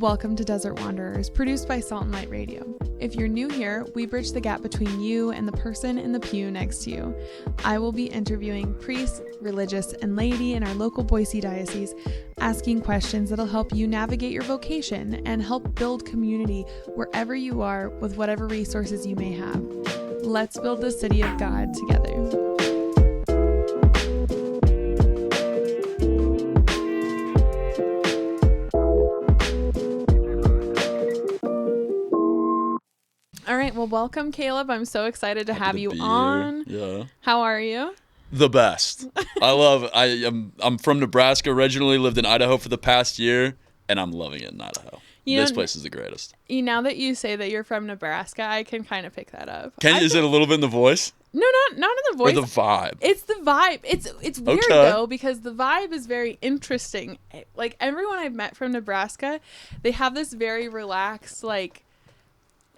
Welcome to Desert Wanderers, produced by Salt and Light Radio. If you're new here, we bridge the gap between you and the person in the pew next to you. I will be interviewing priests, religious, and laity in our local Boise diocese, asking questions that'll help you navigate your vocation and help build community wherever you are with whatever resources you may have. Let's build the city of God together. All right, well, welcome, Caleb. I'm so excited to have you on. Yeah. How are you? The best. I'm from Nebraska originally, lived in Idaho for the past year, and I'm loving it in Idaho. This place is the greatest. Now that you say that you're from Nebraska, I can kind of pick that up. Is it a little bit in the voice? No, not in the voice. Or the vibe? It's the vibe. It's weird, though, because the vibe is very interesting. Like, everyone I've met from Nebraska, they have this very relaxed, like,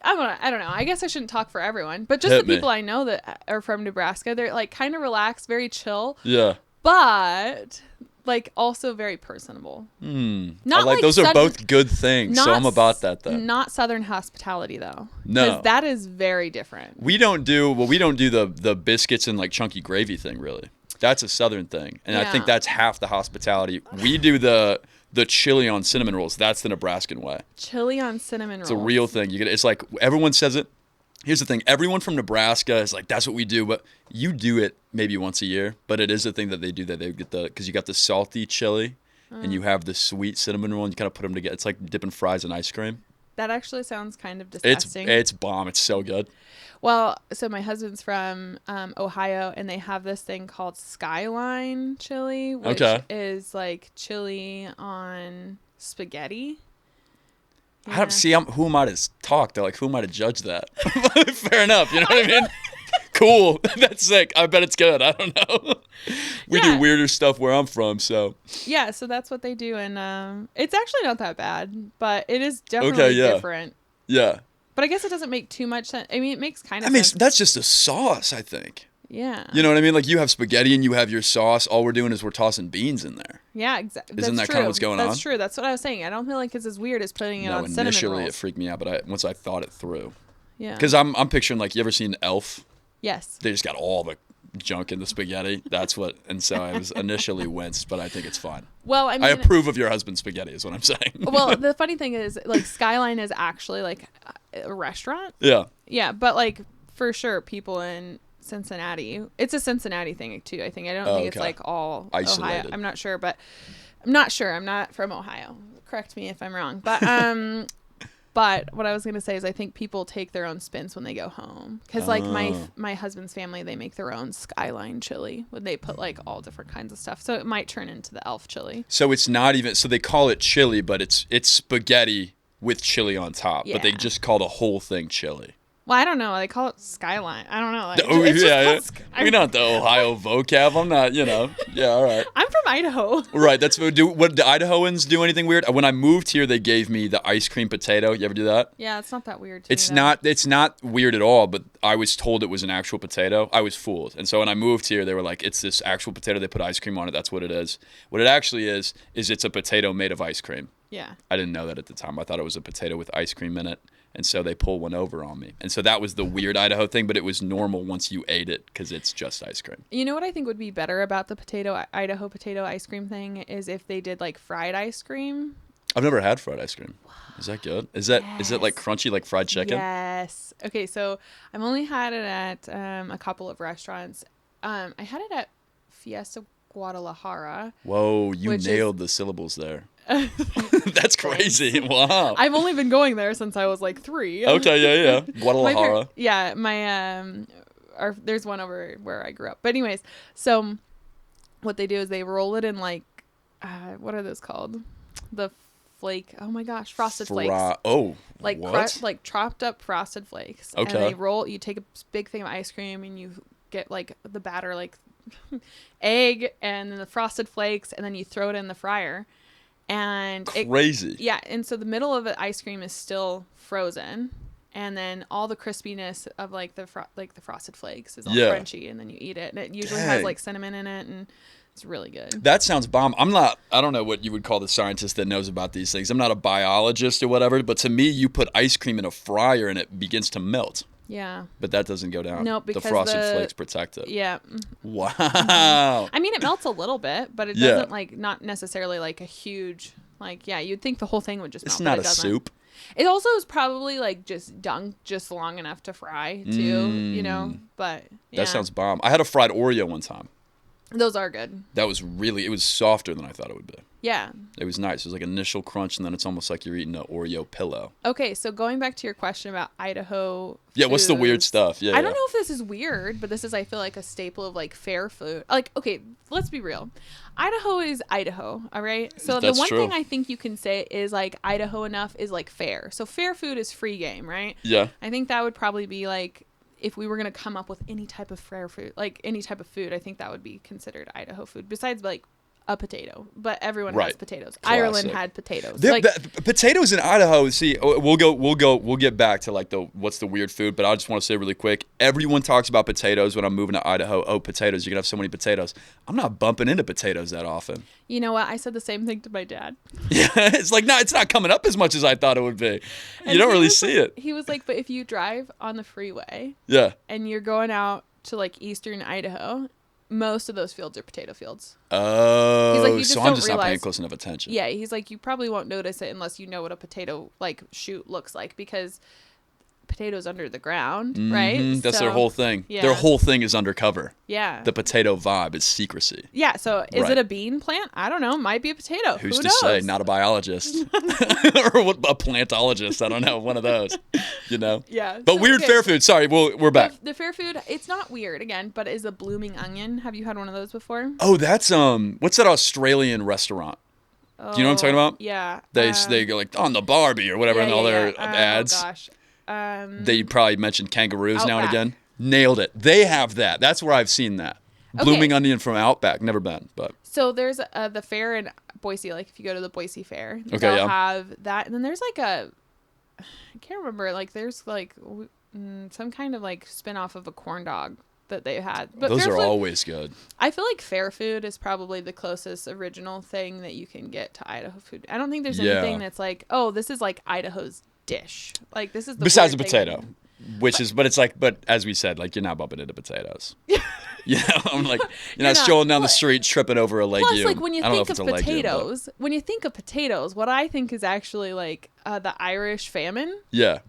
I don't know. I guess I shouldn't talk for everyone, but just the people I know that are from Nebraska, they're like kind of relaxed, very chill. Yeah. But like also very personable. Not like those are both good things, so I'm about that though. Not Southern hospitality though. No. Because that is very different. We don't do the biscuits and like chunky gravy thing really. That's a Southern thing, and I think that's half the hospitality. We do the chili on cinnamon rolls. That's the Nebraskan way. Chili on cinnamon rolls. It's a real thing. It's like everyone says it. Here's the thing. Everyone from Nebraska is like, that's what we do. But you do it maybe once a year. But it is a thing that they do, that they get because you got the salty chili and you have the sweet cinnamon roll and you kind of put them together. It's like dipping fries in ice cream. That actually sounds kind of disgusting. It's bomb. It's so good. Well, so my husband's from Ohio, and they have this thing called Skyline chili, which is like chili on spaghetti. Yeah. Who am I to talk though? Like, who am I to judge that? Fair enough. You know what I mean? Cool. That's sick. I bet it's good. I don't know. We do weirder stuff where I'm from, so. Yeah, so that's what they do, and it's actually not that bad, but it is definitely different. Yeah. But I guess it doesn't make too much sense. I mean, it makes kind of sense. That's just a sauce, I think. Yeah. You know what I mean? Like, you have spaghetti and you have your sauce. All we're doing is we're tossing beans in there. Yeah, exactly. Isn't that kind of what's going on? That's true. That's what I was saying. I don't feel like it's as weird as putting it on cinnamon rolls. Initially it freaked me out, but once I thought it through. Yeah. Because I'm picturing, like, you ever seen Elf? Yes. They just got all the junk in the spaghetti. And so I was initially winced, but I think it's fine. Well, I mean, I approve of your husband's spaghetti is what I'm saying. Well, the funny thing is, like, Skyline is actually like a restaurant. Yeah. Yeah, but like for sure people in Cincinnati, it's a Cincinnati thing too, I think. I don't think it's like all isolated. Ohio. I'm not sure, but I'm not from Ohio. Correct me if I'm wrong. But but what I was going to say is I think people take their own spins when they go home. Because, like, my husband's family, they make their own Skyline chili. When they put, like, all different kinds of stuff. So it might turn into the Elf chili. So it's not even... So they call it chili, but it's spaghetti with chili on top. Yeah. But they just call the whole thing chili. Well, I don't know. They call it Skyline. I don't know. Like, We're not the Ohio vocab. I'm not, Yeah, all right. I'm from Idaho. Right. What the Idahoans do anything weird? When I moved here, they gave me the ice cream potato. You ever do that? Yeah, it's not that weird to me, though. It's not weird at all, but I was told it was an actual potato. I was fooled. And so when I moved here, they were like, it's this actual potato. They put ice cream on it. That's what it is. What it actually is it's a potato made of ice cream. Yeah. I didn't know that at the time. I thought it was a potato with ice cream in it. And so they pull one over on me. And so that was the weird Idaho thing, but it was normal once you ate it because it's just ice cream. You know what I think would be better about the Idaho potato ice cream thing is if they did like fried ice cream. I've never had fried ice cream. Is that good? Is it like crunchy like fried chicken? Yes. Okay, so I've only had it at a couple of restaurants. I had it at Fiesta Guadalajara. Whoa, you nailed the syllables there. That's crazy. Wow. I've only been going there since I was like 3. Okay, yeah. Guadalajara. There's one over where I grew up. But anyways, so what they do is they roll it in like, what are those called? The flake. Oh my gosh, frosted flakes. Like what? Like chopped up frosted flakes. Okay. And you take a big thing of ice cream and you get like the batter, like egg and then the frosted flakes, and then you throw it in the fryer. And crazy. And so the middle of the ice cream is still frozen, and then all the crispiness of like the frosted flakes is all crunchy, and then you eat it, and it usually has like cinnamon in it, and It's really good. That sounds bomb. I don't know what you would call the scientist that knows about these things. I'm not a biologist or whatever, but to me, you put ice cream in a fryer and it begins to melt. Yeah. But that doesn't go down. No, because the frosted flakes protect it. Yeah. Wow. I mean, it melts a little bit, but it doesn't like not necessarily like a huge you'd think the whole thing would just melt. It's not a soup. It also is probably like just dunked just long enough to fry too, but yeah. That sounds bomb. I had a fried Oreo one time. Those are good. That was it was softer than I thought it would be. Yeah. It was nice. It was like initial crunch, and then it's almost like you're eating an Oreo pillow. Okay, so going back to your question about Idaho Yeah, what's the weird stuff? Yeah, I don't know if this is weird, but this is, I feel like, a staple of, like, fair food. Like, okay, let's be real. Idaho is Idaho, all right? So That's the one true. thing I think you can say is, like, Idaho enough is, like, fair. So fair food is free game, right? Yeah. I think that would probably be, like, if we were going to come up with any type of fair food, like, any type of food, I think that would be considered Idaho food, besides, like, a potato, but everyone has potatoes. Classic. Ireland had potatoes. Potatoes in Idaho. See, we'll get back to like what's the weird food, but I just want to say really quick. Everyone talks about potatoes when I'm moving to Idaho. Oh, potatoes! You're gonna have so many potatoes. I'm not bumping into potatoes that often. You know what? I said the same thing to my dad. Yeah, it's like it's not coming up as much as I thought it would be. You don't really see it. He was like, but if you drive on the freeway, and you're going out to like eastern Idaho, most of those fields are potato fields. Oh, he's like, you just so I'm just not paying close enough attention. Yeah, he's like, you probably won't notice it unless you know what a potato like shoot looks like, because potatoes under the ground, right? That's their whole thing. Yeah. Their whole thing is undercover. Yeah. The potato vibe is secrecy. Yeah, so is it a bean plant? I don't know. Might be a potato. Who's Who to knows? say? Not a biologist. Or a plantologist. I don't know. One of those. Yeah. But so, weird fair food. Sorry, we're back. The fair food, it's not weird, again, but is a blooming onion. Have you had one of those before? Oh, that's, what's that Australian restaurant? Do you know what I'm talking about? Yeah. They go like, on the Barbie or whatever in all their ads. Oh, gosh. They probably mentioned kangaroos Outback. now and again. Nailed it. They have that. That's where I've seen that. Blooming onion from Outback. Never been, but. So there's the fair in Boise. Like if you go to the Boise Fair, they'll have that, and then there's like I can't remember. Like there's like some kind of like spin-off of a corn dog that they had. But those are always good. I feel like fair food is probably the closest original thing that you can get to Idaho food. I don't think there's anything that's like, oh, this is like Idaho's dish. Like this is the besides a potato, but as we said, like you're not bumping into potatoes. I'm like you're not strolling down the street tripping over a legume. Plus, like when you think of potatoes, what I think is actually like the Irish famine. Yeah,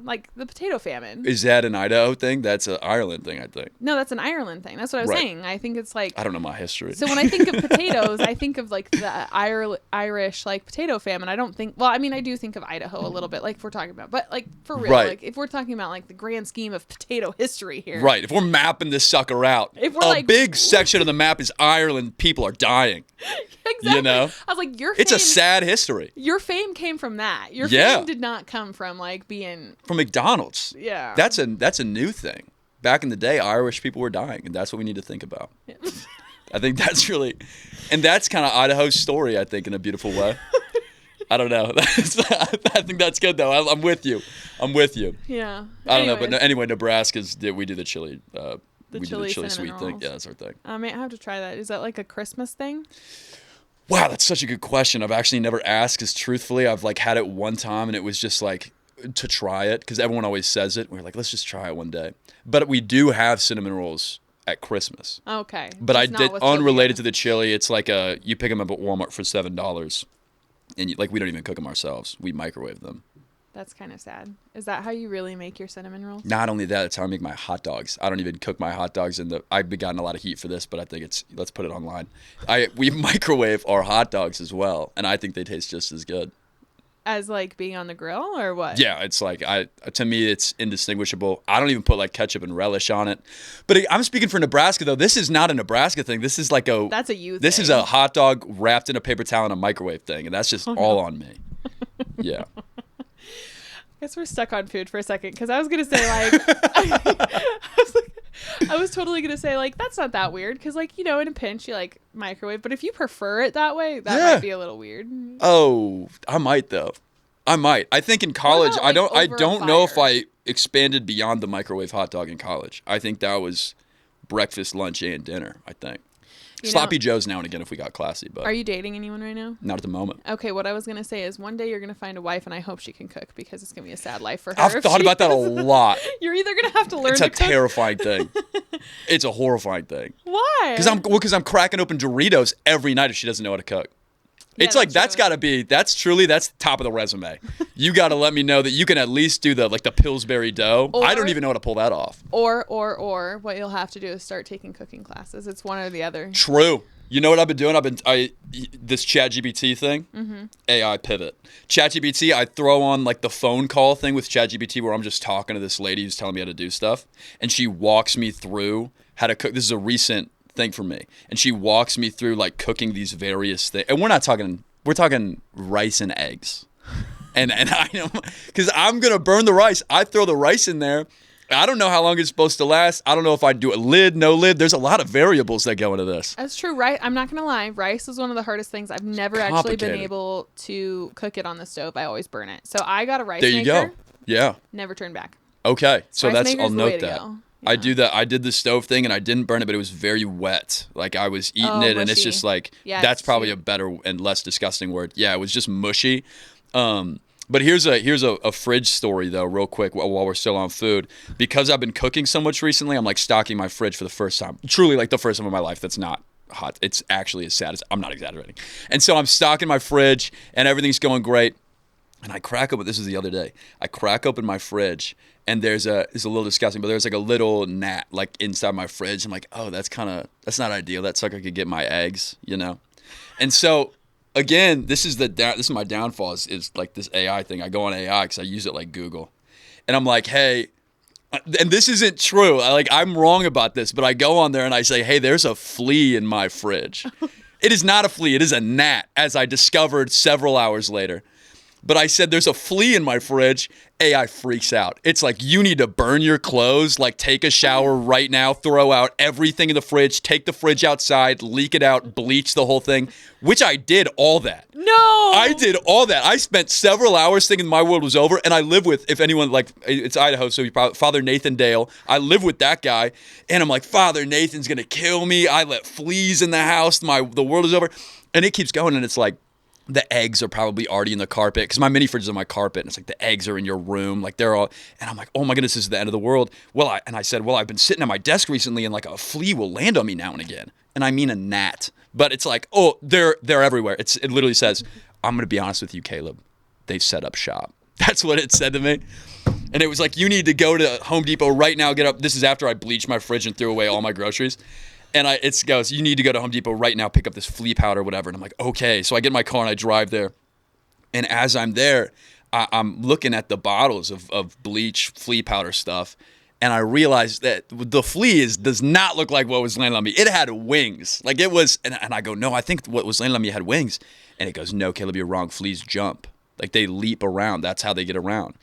like the potato famine. Is that an Idaho thing? That's an Ireland thing, I think. No, that's an Ireland thing. That's what I was saying. I think it's like I don't know my history. So when I think of potatoes, I think of like the Irish like potato famine. I don't think. Well, I mean, I do think of Idaho a little bit, like if we're talking about, but like for real, like if we're talking about like the grand scheme of potato history here. Right. If we're mapping this sucker out, if we're big section of the map is Ireland, people are dying. Exactly. I was like, it's a sad history. Your fame came from that. Your fame did not come from like being from McDonald's. Yeah. That's a new thing. Back in the day, Irish people were dying, and that's what we need to think about. Yeah. I think that's really, and that's kind of Idaho's story, I think, in a beautiful way. I don't know. I think that's good, though. I'm with you. Yeah. I don't know, but anyway, Nebraska's, we do the chili. We do the chili sweet thing. Yeah, that's our thing. I may have to try that. Is that like a Christmas thing? Wow, that's such a good question. I've actually never asked, because truthfully, I've like had it one time, and it was just like to try it, because everyone always says it. We're like, let's just try it one day. But we do have cinnamon rolls at Christmas. Okay. But I did unrelated to the chili. It's like you pick them up at Walmart for $7, and we don't even cook them ourselves. We microwave them. That's kind of sad. Is that how you really make your cinnamon rolls? Not only that, it's how I make my hot dogs. I don't even cook my hot dogs I've been gotten a lot of heat for this, but I think let's put it online. We microwave our hot dogs as well, and I think they taste just as good. As like being on the grill or what? Yeah, it's like to me it's indistinguishable. I don't even put like ketchup and relish on it. But I'm speaking for Nebraska though. This is not a Nebraska thing. This is like that's a you thing. This is a hot dog wrapped in a paper towel in a microwave thing, and that's just all on me. Yeah. I guess we're stuck on food for a second, because I was gonna say like I was totally gonna say like that's not that weird, because like in a pinch you like microwave, but if you prefer it that way, that might be a little weird. Oh, I might though. I think in college I don't know if I expanded beyond the microwave hot dog in college. I think that was breakfast, lunch, and dinner. I think. Sloppy Joes now and again if we got classy. But are you dating anyone right now? Not at the moment. Okay, what I was going to say is one day you're going to find a wife, and I hope she can cook because it's going to be a sad life for her. I've thought about that a lot. You're either going to have to learn to cook. It's a terrifying thing. It's a horrifying thing. Why? Because I'm cracking open Doritos every night if she doesn't know how to cook. Yeah, it's like that's top of the resume. You got to let me know that you can at least do the Pillsbury dough. I don't even know how to pull that off. Or what you'll have to do is start taking cooking classes. It's one or the other. True. You know what I've been doing? This ChatGPT thing, AI pivot. ChatGPT, I throw on the phone call thing with ChatGPT where I'm just talking to this lady who's telling me how to do stuff, and she walks me through how to cook. This is a recent thing for me, and she walks me through cooking these various things, and we're talking rice and eggs, and I know because I'm gonna burn the rice. I throw the rice in there. I don't know how long it's supposed to last. I don't know if I do a lid, no lid. There's a lot of variables that go into this. That's true, right? I'm not gonna lie. Rice is one of the hardest things. I've never actually been able to cook it on the stove. I always burn it. So I got a rice maker. There you go. Yeah. Never turn back. Okay, so I'll note that. Yeah. I do that. I did the stove thing and I didn't burn it, but it was very wet. I was eating it, and it's just that's probably a better and less disgusting word. Yeah, it was just mushy. But here's a fridge story though, real quick, while we're still on food. Because I've been cooking so much recently, I'm stocking my fridge for the first time. Truly the first time in my life that's not hot. It's actually as sad as I'm not exaggerating. And so I'm stocking my fridge and everything's going great. And I crack open, this is the other day. I crack open my fridge and it's a little disgusting, but there's a little gnat inside my fridge. I'm like, oh, that's not ideal. That sucker could get my eggs, And so again, this is my downfall is this AI thing. I go on AI because I use it like Google. And I'm like, hey, and this isn't true. I'm wrong about this, but I go on there and I say, hey, there's a flea in my fridge. It is not a flea. It is a gnat, as I discovered several hours later. But I said, there's a flea in my fridge. AI freaks out. It's you need to burn your clothes, take a shower right now, throw out everything in the fridge, take the fridge outside, leak it out, bleach the whole thing, which I did all that. No! I did all that. I spent several hours thinking my world was over, and I live with, if anyone, it's Idaho, so you probably, Father Nathan Dale. I live with that guy, and I'm like, Father Nathan's going to kill me. I let fleas in the house. The world is over. And it keeps going, and it's the eggs are probably already in the carpet because my mini fridge is on my carpet, and it's the eggs are in your room, they're all, and I'm like, oh my goodness, this is the end of the world. I said, I've been sitting at my desk recently, and a flea will land on me now and again, and I mean a gnat, but it's oh, they're everywhere. It literally says, I'm gonna be honest with you, Caleb, they've set up shop. That's what it said to me, and it was you need to go to Home Depot right now. Get up. This is after I bleached my fridge and threw away all my groceries. And it goes, you need to go to Home Depot right now, pick up this flea powder, whatever. And I'm like, okay. So I get in my car and I drive there. And as I'm there, I'm looking at the bottles of bleach, flea powder stuff. And I realized that the flea does not look like what was landing on me. It had wings. It was, and I go, no, I think what was landing on me had wings. And it goes, no, Caleb, you're wrong. Fleas jump. They leap around. That's how they get around.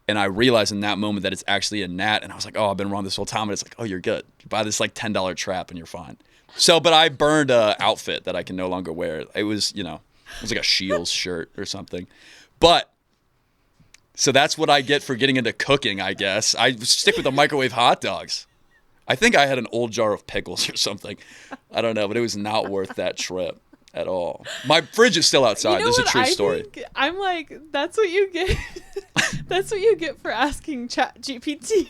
And I realized in that moment that it's actually a gnat. And I was like, oh, I've been wrong this whole time. And it's oh, you're good. You buy this $10 trap and you're fine. So, but I burned an outfit that I can no longer wear. It was, it was a Shields shirt or something. But, so that's what I get for getting into cooking, I guess. I stick with the microwave hot dogs. I think I had an old jar of pickles or something. I don't know, but it was not worth that trip at all. My fridge is still outside. This is a true story. I'm that's what you get. That's what you get for asking ChatGPT.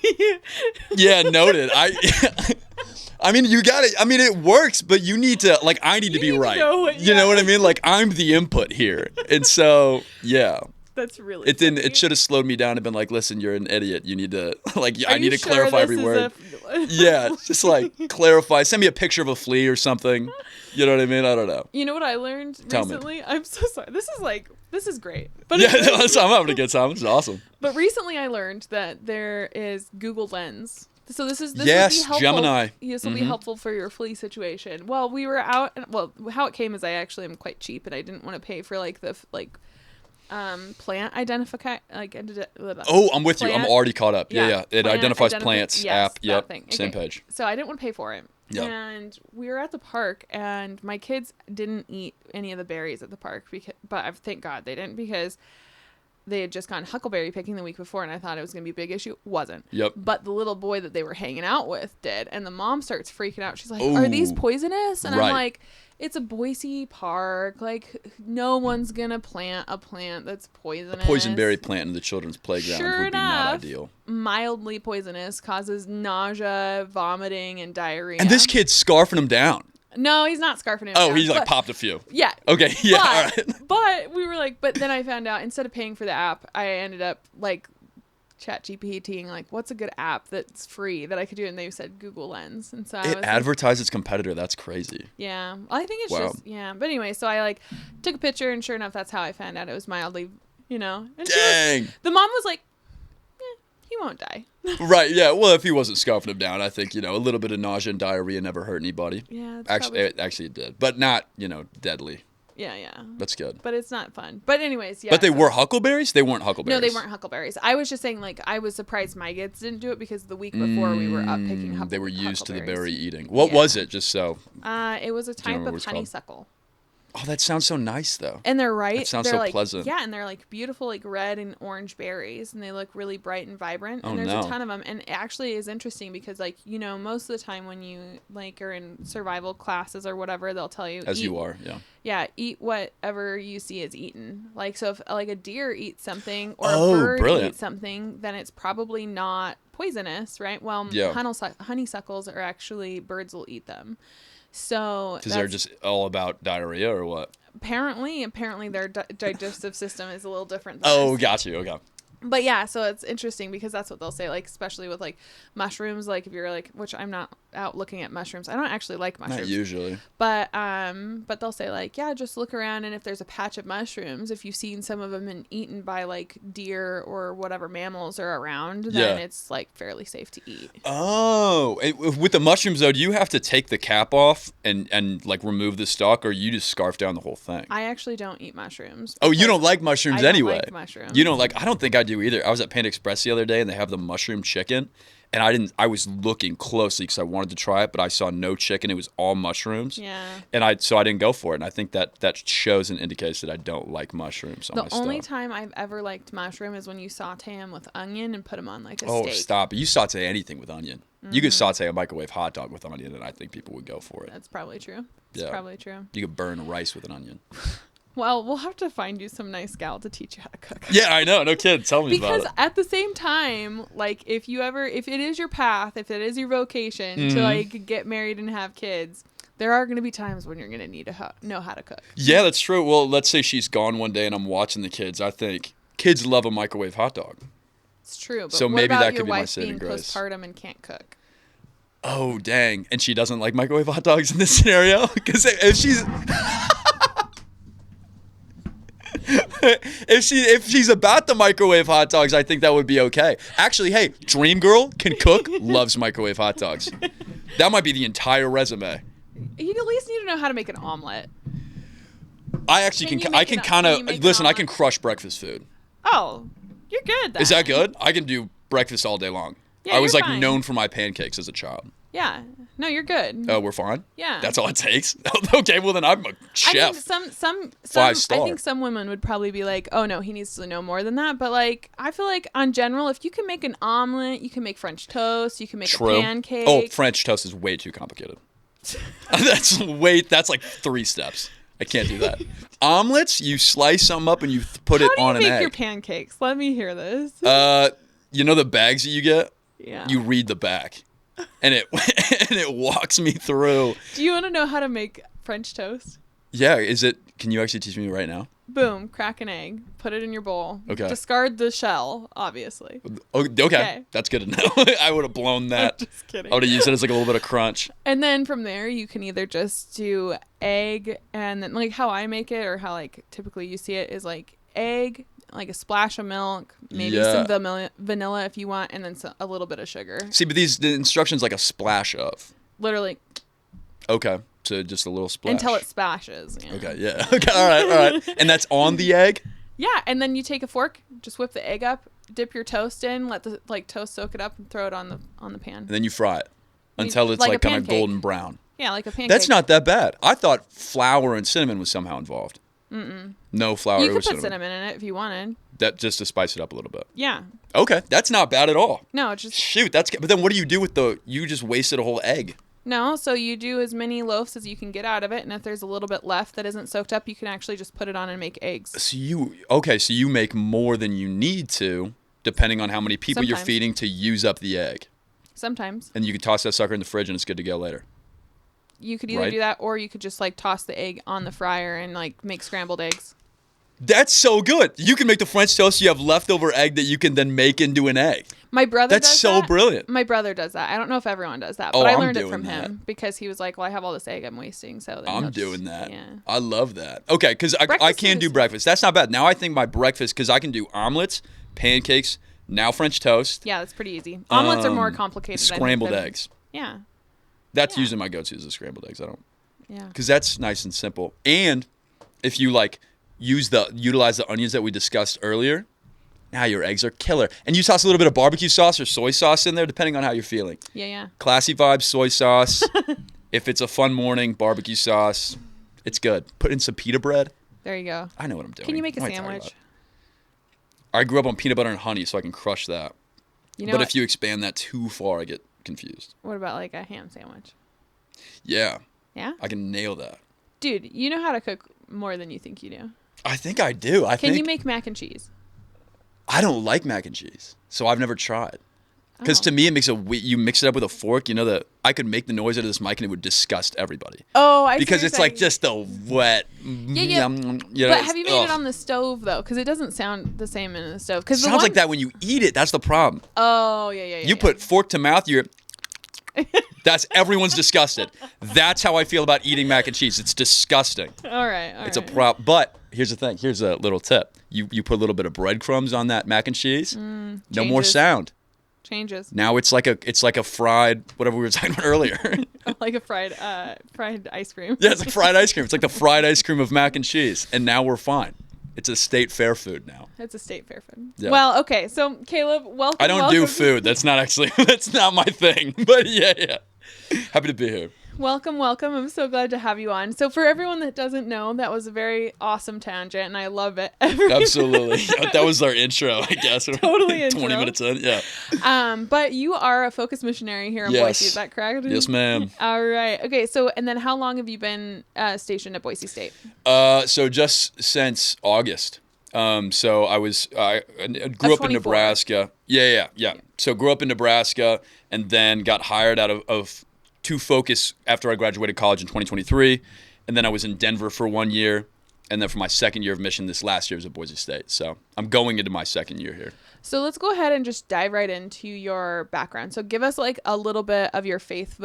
Yeah, noted. I mean, you got it. I mean, it works, but you need to I need to be right. You know what I mean? I'm the input here, and so yeah. That's really. It didn't. It should have slowed me down and been listen, you're an idiot. You need to I need to clarify every word. Yeah, just clarify. Send me a picture of a flea or something. You know what I mean? I don't know. You know what I learned recently? I'm so sorry. This is great. But yeah, I'm having a good time. This is awesome. But recently I learned that there is Google Lens. So this yes, will be helpful. Gemini. This will be helpful for your flea situation. Well, we were out. How it came is I actually am quite cheap, and I didn't want to pay for the plant identify Oh, I'm with you. I'm already caught up. Yeah. It identifies plants app. Yep. Same page. So I didn't want to pay for it. Yep. And we were at the park, and my kids didn't eat any of the berries at the park, but thank God they didn't, because they had just gone huckleberry picking the week before, and I thought it was going to be a big issue. Wasn't. Yep. But the little boy that they were hanging out with did, and the mom starts freaking out. She's like, "Are these poisonous?" And I'm like, "It's a Boise park. Like, no one's gonna plant a plant that's poisonous." A poisonberry plant in the children's playground would be not ideal. Mildly poisonous, causes nausea, vomiting, and diarrhea. And this kid's scarfing him down. No, he's not scarfing him down. Oh, he's like popped a few. Yeah. Okay, yeah, all right. But we were like, but then I found out, instead of paying for the app, I ended up like ChatGPTing like, what's a good app that's free that I could do? And they said Google Lens. And so it advertised its competitor. That's crazy. Yeah. I think it's just, yeah. But anyway, so I like took a picture, and sure enough, that's how I found out it was mildly, And Dang. The mom was like, he won't die. Right, yeah. Well, if he wasn't scarfing him down, I think, a little bit of nausea and diarrhea never hurt anybody. Yeah. Actually, it did. But not, deadly. Yeah, yeah. That's good. But it's not fun. But anyways, yeah. But they were huckleberries? They weren't huckleberries. No, they weren't huckleberries. I was just saying, like, I was surprised my kids didn't do it because the week before we were up picking huckleberries. They were used to the berry eating. What was it, just so? It was a type of honeysuckle. Oh, that sounds so nice, though. And they're right. It sounds so pleasant. Yeah, and they're like beautiful, like red and orange berries, and they look really bright and vibrant. And there's a ton of them. And it actually is interesting because, like, most of the time when you like are in survival classes or whatever, they'll tell you you are, yeah. Yeah, eat whatever you see is eaten. Like, so if like a deer eats something or a bird eats something, then it's probably not poisonous, right? Well, honeysuckles are actually, birds will eat them. So because they're just all about diarrhea or what? Apparently their digestive system is a little different than ours. Got you. Okay. But yeah, so it's interesting because that's what they'll say, like, especially with like mushrooms, like if you're like, which I'm not out looking at mushrooms. I don't actually like mushrooms. Not usually. But they'll say like, yeah, just look around, and if there's a patch of mushrooms, if you've seen some of them been eaten by like deer or whatever mammals are around, then it's like fairly safe to eat. Oh, with the mushrooms though, do you have to take the cap off and like remove the stalk, or you just scarf down the whole thing? I actually don't eat mushrooms. Oh, you don't like mushrooms anyway. I don't like mushrooms. You don't like? I don't think I do either. I was at Panda Express the other day, and they have the mushroom chicken. And I was looking closely because I wanted to try it, but I saw no chicken. It was all mushrooms. Yeah. And so I didn't go for it. And I think that shows and indicates that I don't like mushrooms on my stuff. The only time I've ever liked mushroom is when you saute them with onion and put them on like a steak. Oh, stop. You saute anything with onion. Mm-hmm. You could saute a microwave hot dog with onion, and I think people would go for it. That's probably true. It's probably true. You could burn rice with an onion. Well, we'll have to find you some nice gal to teach you how to cook. Yeah, I know. No kidding. Tell me about it. Because at the same time, like, if it is your path, if it is your vocation to, like, get married and have kids, there are going to be times when you're going to need to know how to cook. Yeah, that's true. Well, let's say she's gone one day and I'm watching the kids. I think kids love a microwave hot dog. It's true. But so what maybe about that your could be my wife saving being grace. Postpartum and can't cook? Oh, dang. And she doesn't like microwave hot dogs in this scenario? Because if she's... if she's about the microwave hot dogs, I think that would be okay. Actually, hey, Dream Girl can cook, loves microwave hot dogs. That might be the entire resume. You at least need to know how to make an omelet. I actually I can crush breakfast food. Oh, you're good then. Is that good? I can do breakfast all day long. Yeah, I was like known for my pancakes as a child. Yeah. No, you're good. Oh, we're fine? Yeah. That's all it takes? Okay, well then I'm a chef. I think 5-star. I think some women would probably be like, oh no, he needs to know more than that. But like, I feel like on general, if you can make an omelet, you can make French toast, you can make a pancake. Oh, French toast is way too complicated. That's like 3 steps. I can't do that. Omelets, you slice something up and you put it on an egg. How do you make your pancakes? Let me hear this. You know the bags that you get? Yeah. You read the back. And it walks me through. Do you want to know how to make French toast? Yeah, can you actually teach me right now? Boom, crack an egg, put it in your bowl. Okay. Discard the shell, obviously. Okay. That's good to know. I would have blown that. I'm just kidding. I would have used it as like a little bit of crunch. And then from there, you can either just do egg, and then like how I make it, or how like typically you see it is like egg, like a splash of milk, maybe some vanilla if you want, and then a little bit of sugar. See, but the instructions like a splash of. Literally. Okay. So just a little splash. Until it splashes. Yeah. Okay, yeah. Okay, all right. And that's on the egg? Yeah, and then you take a fork, just whip the egg up, dip your toast in, let the toast soak it up, and throw it on the pan. And then you fry it until it's like kind of golden brown. Yeah, like a pancake. That's not that bad. I thought flour and cinnamon was somehow involved. Mm-mm. No flour or cinnamon. You could put cinnamon in it if you wanted. That just to spice it up a little bit. Yeah. Okay, that's not bad at all. No, just shoot. But then what do you do with you just wasted a whole egg? No, so you do as many loaves as you can get out of it, and if there's a little bit left that isn't soaked up, you can actually just put it on and make eggs. So you make more than you need to, depending on how many people you're feeding to use up the egg. Sometimes. And you can toss that sucker in the fridge and it's good to go later. You could either do that, or you could just like toss the egg on the fryer and like make scrambled eggs. That's so good. You can make the French toast. You have leftover egg that you can then make into an egg. My brother does that. That's so brilliant. My brother does that. I don't know if everyone does that, but I learned it from him because he was like, well, I have all this egg I'm wasting. So I'm doing that. Yeah. I love that. Okay, because I can do breakfast. That's not bad. Now I think my breakfast, because I can do omelets, pancakes, now French toast. Yeah, that's pretty easy. Omelets are more complicated. Scrambled eggs. Yeah. That's usually my go-to is the scrambled eggs. Yeah. Because that's nice and simple. And if you like utilize the onions that we discussed earlier, now your eggs are killer. And you toss a little bit of barbecue sauce or soy sauce in there, depending on how you're feeling. Yeah. Classy vibes, soy sauce. If it's a fun morning, barbecue sauce. It's good. Put in some pita bread. There you go. I know what I'm doing. Can you make a sandwich? I grew up on peanut butter and honey, so I can crush that. But if you expand that too far, I get confused. What about like a ham sandwich? Yeah. Yeah? I can nail that. Dude, you know how to cook more than you think you do. I think I do. Can you make mac and cheese? I don't like mac and cheese, so I've never tried. Because to me, it makes you mix it up with a fork. You know that I could make the noise out of this mic and it would disgust everybody. Oh, I see. Because it's like just a wet. Yeah. But have you made it on the stove though? Because it doesn't sound the same in the stove. It sounds like that when you eat it. That's the problem. Oh yeah. You put fork to mouth. That's everyone's disgusted. That's how I feel about eating mac and cheese. It's disgusting. All right. It's a problem. But here's the thing. Here's a little tip. You put a little bit of breadcrumbs on that mac and cheese. No more sound. Changes. Now it's like a fried whatever we were talking about earlier. Like a fried ice cream. Yeah, it's like fried ice cream. It's like the fried ice cream of mac and cheese, and now we're fine. It's a state fair food now. It's a state fair food. Yeah. Well, okay. So Caleb, welcome. I don't do food. That's not my thing. But yeah. Happy to be here. Welcome. I'm so glad to have you on. So for everyone that doesn't know, that was a very awesome tangent, and I love it. Absolutely. That was our intro, I guess. Totally intro. 20 minutes in, yeah. But you are a focus missionary here in Boise, is that correct? Yes, ma'am. All right. Okay, so and then how long have you been stationed at Boise State? So just since August. So I grew up in Nebraska. Yeah. So grew up in Nebraska and then got hired out of to focus after I graduated college in 2023, and then I was in Denver for 1 year, and then for my second year of mission this last year was at Boise State. So I'm going into my second year here. So let's go ahead and just dive right into your background. So give us like a little bit of your faith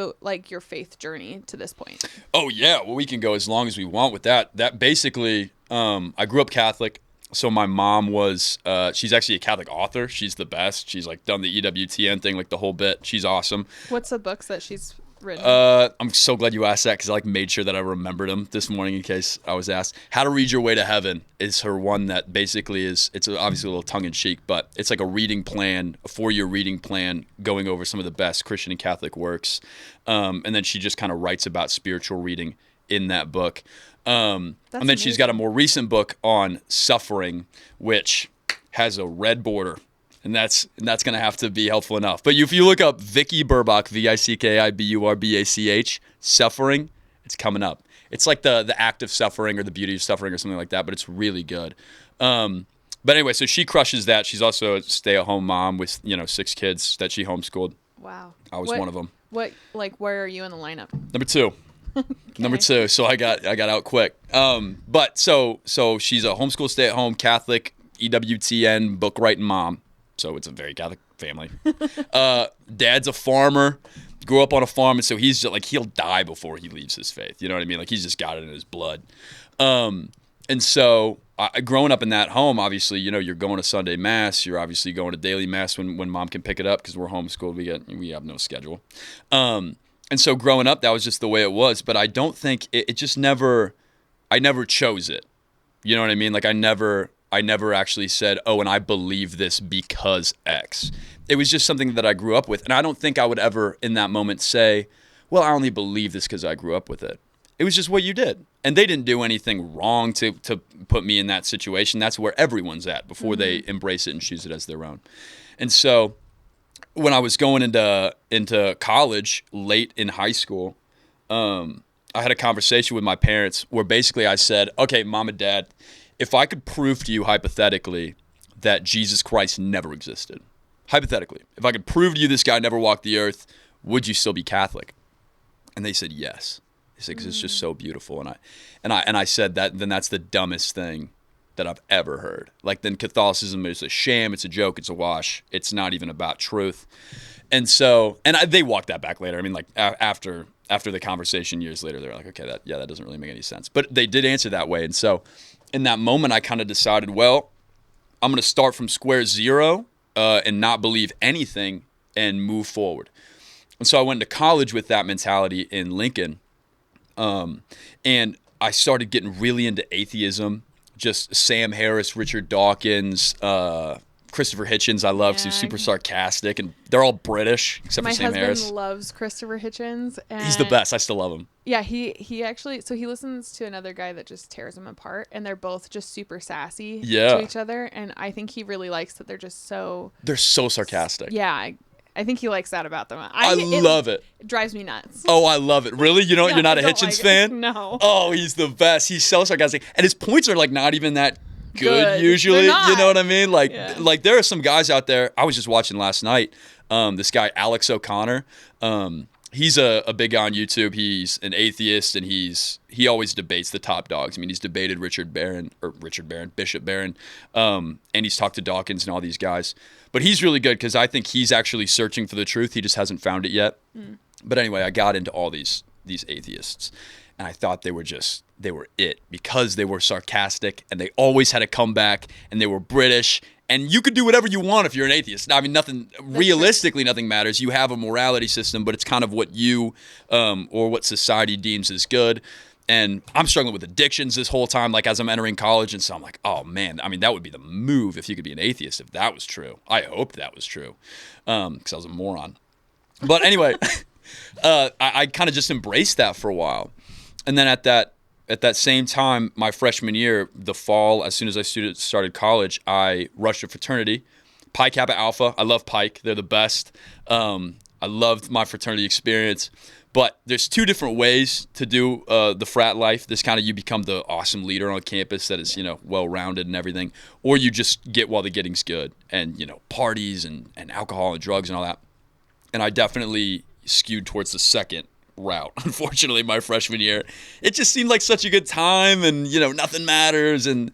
journey to this point. Oh yeah, well we can go as long as we want with that. That basically, I grew up Catholic. So my mom was, she's actually a Catholic author. She's the best. She's like done the EWTN thing, like the whole bit. She's awesome. What's the books that she's written? I'm so glad you asked that because I made sure that I remembered them this morning in case I was asked. How to Read Your Way to Heaven is her one that basically it's obviously a little tongue-in-cheek, but it's like a reading plan, a 4-year reading plan going over some of the best Christian and Catholic works. And then she just kind of writes about spiritual reading in that book. And then amazing. She's got a more recent book on suffering, which has a red border. And that's going to have to be helpful enough. But if you look up Vicky Burbach, Vickiburbach, suffering, it's coming up. It's like the act of suffering or the beauty of suffering or something like that, but it's really good. But anyway, so she crushes that. She's also a stay-at-home mom with 6 kids that she homeschooled. Wow. I was one of them. Where are you in the lineup? Number 2. Okay. Number 2. So I got out quick. But so she's a homeschool stay-at-home Catholic EWTN book writing mom. So it's a very Catholic family. Dad's a farmer, grew up on a farm, and so he's just, like he'll die before he leaves his faith. You know what I mean? Like he's just got it in his blood. And so growing up in that home, obviously, you're going to Sunday Mass. You're obviously going to daily Mass when mom can pick it up because we're homeschooled. We have no schedule. And so growing up, that was just the way it was. But I don't think it just never. I never chose it. You know what I mean? Like I never actually said, oh, and I believe this because X. It was just something that I grew up with. And I don't think I would ever in that moment say, well, I only believe this because I grew up with it. It was just what you did. And they didn't do anything wrong to put me in that situation. That's where everyone's at before they embrace it and choose it as their own. And so when I was going into college late in high school, I had a conversation with my parents where basically I said, okay, Mom and Dad, if I could prove to you hypothetically that Jesus Christ never existed, hypothetically, if I could prove to you this guy never walked the earth, would you still be Catholic? And they said yes. They said, because it's just so beautiful. And I said that then that's the dumbest thing that I've ever heard. Like, then Catholicism is a sham, it's a joke, it's a wash. It's not even about truth. And so, they walked that back later. I mean, like after the conversation years later, they were like, okay, that doesn't really make any sense. But they did answer that way. And so in that moment, I kind of decided, well, I'm going to start from square zero and not believe anything and move forward. And so I went to college with that mentality in Lincoln. And I started getting really into atheism, just Sam Harris, Richard Dawkins, Christopher Hitchens. I love, 'cause he's super sarcastic, and they're all British except for Sam Harris. My husband loves Christopher Hitchens. And he's the best. I still love him. Yeah, he actually, so he listens to another guy that just tears him apart, and they're both just super sassy to each other. And I think he really likes that they're so sarcastic. Yeah, I think he likes that about them. I love it. It drives me nuts. Oh, I love it. Really? You're not a Hitchens fan? No. Oh, he's the best. He's so sarcastic. And his points are like not even that good usually. You know what I mean? Like there are some guys out there. I was just watching last night. This guy, Alex O'Connor. He's a big guy on YouTube. He's an atheist, and he always debates the top dogs. I mean, he's debated Bishop Barron, and he's talked to Dawkins and all these guys. But he's really good because I think he's actually searching for the truth. He just hasn't found it yet. But anyway, I got into all these atheists, and I thought they were it because they were sarcastic, and they always had a comeback, and they were British. And you could do whatever you want if you're an atheist. I mean, realistically, nothing matters. You have a morality system, but it's kind of what you or what society deems as good. And I'm struggling with addictions this whole time, like as I'm entering college. And so I'm like, oh, man, I mean, that would be the move if you could be an atheist, if that was true. I hoped that was true because I was a moron. But anyway, I kind of just embraced that for a while. And then at that same time, my freshman year, the fall, as soon as I started college, I rushed a fraternity, Pi Kappa Alpha. I love Pike. They're the best. I loved my fraternity experience. But there's two different ways to do the frat life. This kind of, you become the awesome leader on campus that is, well-rounded and everything. Or you just get while the getting's good and, parties and alcohol and drugs and all that. And I definitely skewed towards the second route. Unfortunately, my freshman year, it just seemed like such a good time, and nothing matters, and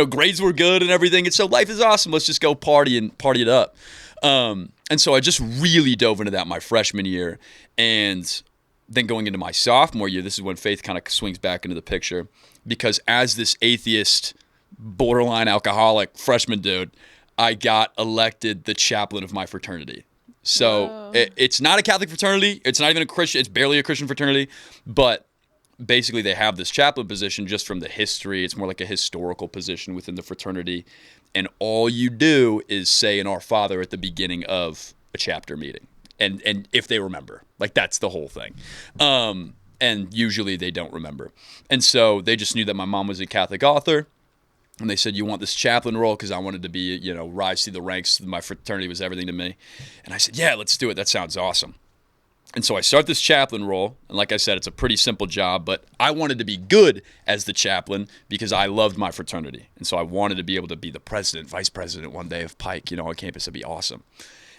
grades were good and everything, and so life is awesome. Let's just go party it up. And so I just really dove into that my freshman year, and then going into my sophomore year, this is when faith kind of swings back into the picture, because as this atheist, borderline alcoholic freshman dude, I got elected the chaplain of my fraternity. So it's not a Catholic fraternity. It's not even a Christian. It's barely a Christian fraternity. But basically they have this chaplain position just from the history. It's more like a historical position within the fraternity. And all you do is say an Our Father at the beginning of a chapter meeting. And if they remember. Like, that's the whole thing. And usually they don't remember. And so they just knew that my mom was a Catholic author. And they said, you want this chaplain role? Because I wanted to be, rise through the ranks. My fraternity was everything to me. And I said, yeah, let's do it. That sounds awesome. And so I start this chaplain role. And like I said, it's a pretty simple job. But I wanted to be good as the chaplain because I loved my fraternity. And so I wanted to be able to be the president, vice president one day of Pike, on campus. It'd be awesome.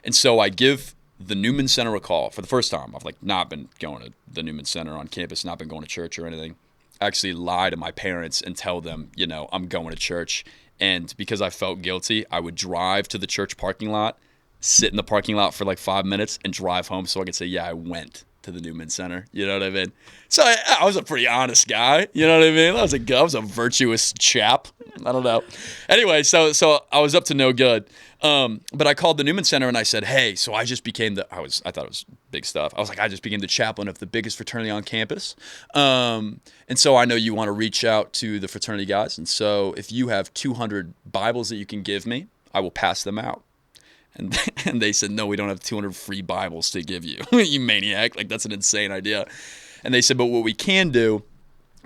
And so I give the Newman Center a call for the first time. I've not been going to the Newman Center on campus, not been going to church or anything. Actually lie to my parents and tell them, I'm going to church. And because I felt guilty, I would drive to the church parking lot, sit in the parking lot for 5 minutes, and drive home so I could say, yeah, I went to the Newman Center. You know what I mean? So I was a pretty honest guy. You know what I mean? I was a virtuous chap. I don't know. Anyway, so I was up to no good. But I called the Newman Center and I said, hey, so I just became I thought it was big stuff. I was like, I just became the chaplain of the biggest fraternity on campus. And so I know you want to reach out to the fraternity guys. And so if you have 200 Bibles that you can give me, I will pass them out. And they said, no, we don't have 200 free Bibles to give you. You maniac. That's an insane idea. And they said, but what we can do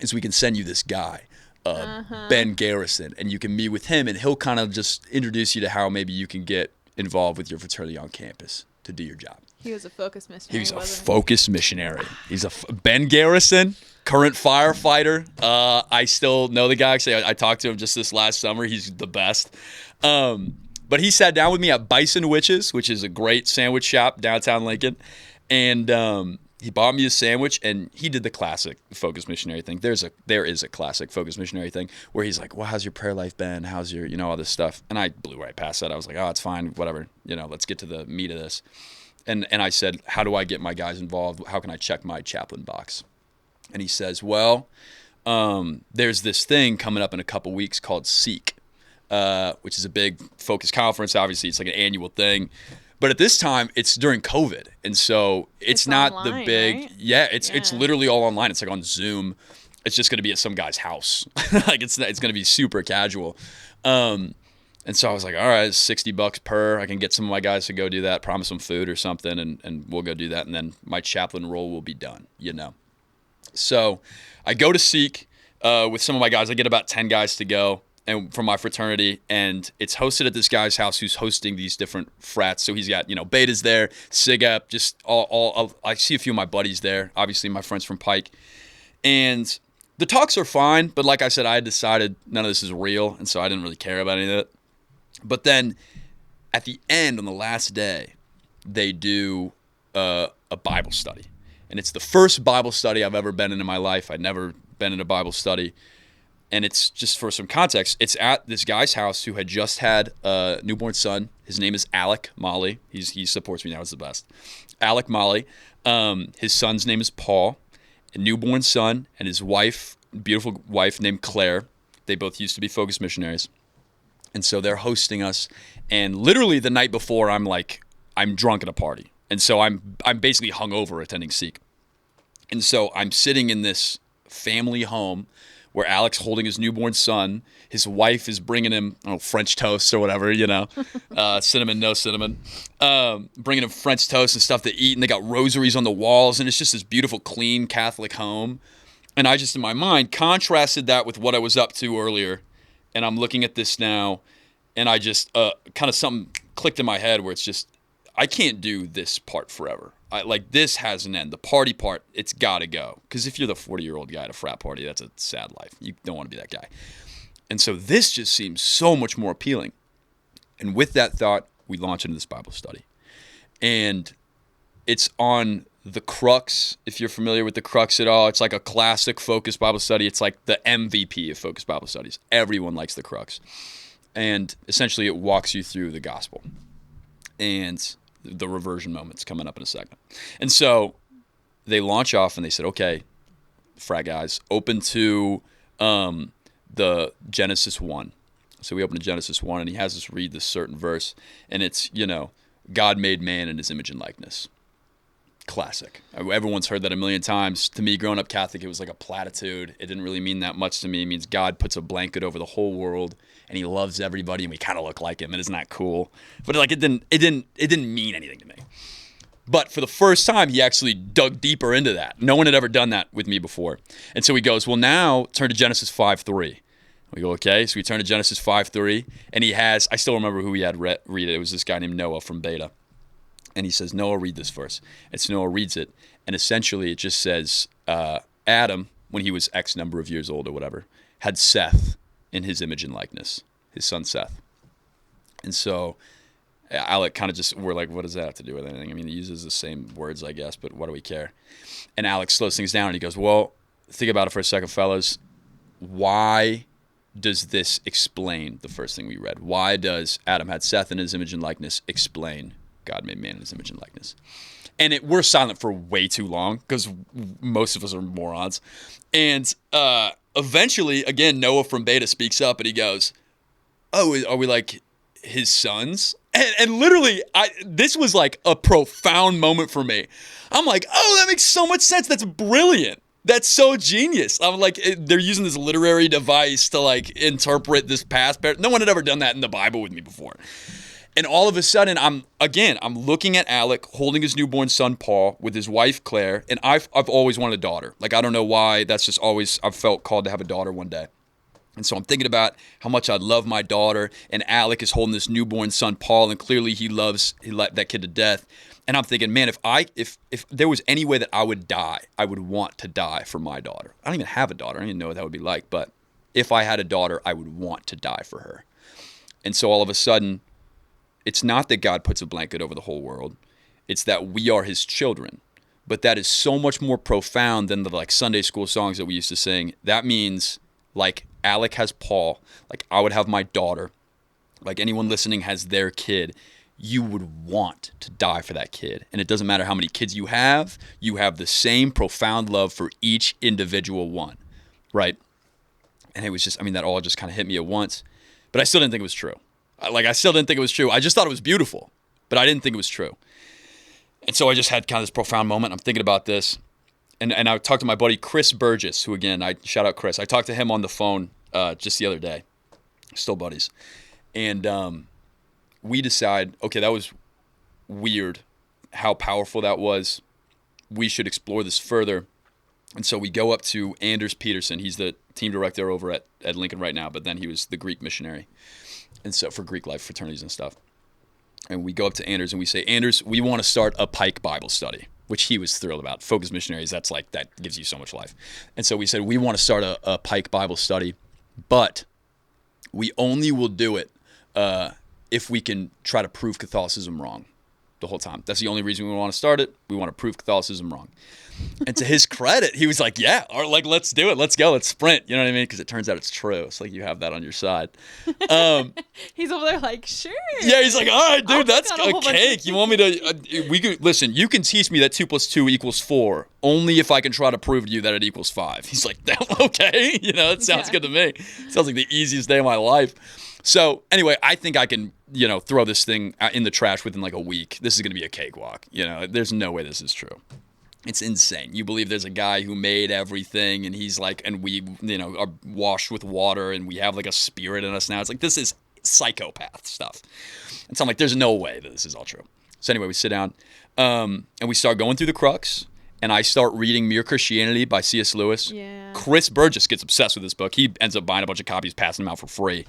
is we can send you this guy, Ben Garrison, and you can meet with him, and he'll kind of just introduce you to how maybe you can get involved with your fraternity on campus to do your job. He was a focus missionary. He was a focus missionary. He's Ben Garrison, current firefighter. I still know the guy. Actually, I talked to him just this last summer. He's the best. But he sat down with me at Bison Witches, which is a great sandwich shop downtown Lincoln, and he bought me a sandwich, and he did the classic focus missionary thing. There is a classic focus missionary thing where he's like, well, how's your prayer life been? How's your, all this stuff? And I blew right past that. I was like, oh, it's fine, whatever. Let's get to the meat of this. And I said, how do I get my guys involved? How can I check my chaplain box? And he says, well, there's this thing coming up in a couple weeks called Seek, which is a big focus conference. Obviously, it's like an annual thing. But at this time, it's during COVID, and so it's not online, the big. Right? Yeah, it's literally all online. It's like on Zoom. It's just going to be at some guy's house. Like it's going to be super casual. And so I was like, all right, it's $60 per. I can get some of my guys to go do that. Promise them food or something, and we'll go do that. And then my chaplain role will be done. So I go to Seek with some of my guys. I get about 10 guys to go. And from my fraternity, and it's hosted at this guy's house who's hosting these different frats. So he's got, Beta's there, SIGAP, just all I see a few of my buddies there, obviously my friends from Pike. And the talks are fine, but like I said, I had decided none of this is real, and so I didn't really care about any of it. But then at the end, on the last day, they do a Bible study. And it's the first Bible study I've ever been in my life. I'd never been in a Bible study. And it's just for some context, it's at this guy's house who had just had a newborn son. His name is Alec Molly. He supports me now. He's the best. Alec Molly. His son's name is Paul. A newborn son and his wife, beautiful wife named Claire. They both used to be focus missionaries. And so they're hosting us. And literally the night before, I'm drunk at a party. And so I'm basically hungover attending Seek. And so I'm sitting in this family home where Alec's holding his newborn son. His wife is bringing him French toast or whatever, cinnamon, no cinnamon. Bringing him French toast and stuff to eat, and they got rosaries on the walls, and it's just this beautiful, clean Catholic home. And I just, in my mind, contrasted that with what I was up to earlier, and I'm looking at this now, and I just kind of something clicked in my head where it's just, I can't do this part forever. This has an end. The party part, it's got to go. Because if you're the 40-year-old guy at a frat party, that's a sad life. You don't want to be that guy. And so this just seems so much more appealing. And with that thought, we launch into this Bible study. And it's on the Crux, if you're familiar with the Crux at all. It's like a classic focused Bible study. It's like the MVP of focused Bible studies. Everyone likes the Crux. And essentially it walks you through the gospel. And the reversion moment's coming up in a second. And so they launch off and they said, okay, frat guys, open to the Genesis 1. So we open to Genesis 1, and he has us read this certain verse, and it's, God made man in his image and likeness. Classic. Everyone's heard that a million times. To me, growing up Catholic, it was like a platitude. It didn't really mean that much to me. It means God puts a blanket over the whole world, and he loves everybody, and we kind of look like him, and isn't that cool? But it didn't mean anything to me. But for the first time, he actually dug deeper into that. No one had ever done that with me before. And so he goes, well, now turn to Genesis 5:3. We go, okay. So we turn to Genesis 5:3, and he has, I still remember who he had read it. It was this guy named Noah from Beta. And he says, Noah, read this verse. And so Noah reads it, and essentially it just says, Adam, when he was X number of years old or whatever, had Seth in his image and likeness, his son Seth. And so Alec kind of just, we're like, what does that have to do with anything? I mean, he uses the same words, I guess, but what do we care? And Alex slows things down, and he goes, well, think about it for a second, fellas. Why does this explain the first thing we read? Why does Adam had Seth in his image and likeness explain God made man in his image and likeness? And we're silent for way too long because most of us are morons. And eventually, again, Noah from Beta speaks up, and he goes, oh, are we like his sons? And literally, this was like a profound moment for me. I'm like, oh, that makes so much sense. That's brilliant. That's so genius. I'm like, they're using this literary device to like interpret this past. No one had ever done that in the Bible with me before. And all of a sudden, I'm looking at Alec holding his newborn son, Paul, with his wife, Claire. And I've always wanted a daughter. Like, I don't know why. That's just always, I've felt called to have a daughter one day. And so I'm thinking about how much I love my daughter. And Alec is holding this newborn son, Paul. And clearly he let that kid to death. And I'm thinking, man, if there was any way that I would die, I would want to die for my daughter. I don't even have a daughter. I don't even know what that would be like. But if I had a daughter, I would want to die for her. And so all of a sudden, it's not that God puts a blanket over the whole world. It's that we are his children. But that is so much more profound than the like Sunday school songs that we used to sing. That means like Alec has Paul, like I would have my daughter, like anyone listening has their kid. You would want to die for that kid. And it doesn't matter how many kids you have the same profound love for each individual one, right? And it was just, I mean, that all just kind of hit me at once. But I still didn't think it was true. I still didn't think it was true. I just thought it was beautiful, but I didn't think it was true. And so I just had kind of this profound moment. I'm thinking about this. And I talked to my buddy Chris Burgess, who, again, I shout out Chris. I talked to him on the phone just the other day. Still buddies. And we decide, okay, that was weird how powerful that was. We should explore this further. And so we go up to Anders Peterson. He's the team director over at Lincoln right now, but then he was the Greek missionary. And so for Greek life fraternities and stuff. And we go up to Anders and we say, Anders, we want to start a Pike Bible study, which he was thrilled about. Focus missionaries, that gives you so much life. And so we said, we want to start a Pike Bible study, but we only will do it if we can try to prove Catholicism wrong the whole time. That's the only reason we want to start it. We want to prove Catholicism wrong. And to his credit, he was like, yeah, or like, let's do it. Let's go. Let's sprint. You know what I mean? Because it turns out it's true. It's like you have that on your side. He's over there like, sure. Yeah, he's like, all right, dude, that's a cake. You want me to, listen, you can teach me that 2 + 2 = 4 only if I can try to prove to you that it equals 5. He's like, okay. You know, it sounds good to me. It sounds like the easiest day of my life. So anyway, I think I can, throw this thing in the trash within like a week. This is going to be a cakewalk. There's no way this is true. It's insane. You believe there's a guy who made everything and he's like, and we, are washed with water and we have like a spirit in us now. It's like, this is psychopath stuff. And so I'm like, there's no way that this is all true. So anyway, we sit down and we start going through the crux and I start reading Mere Christianity by C.S. Lewis. Yeah. Chris Burgess gets obsessed with this book. He ends up buying a bunch of copies, passing them out for free.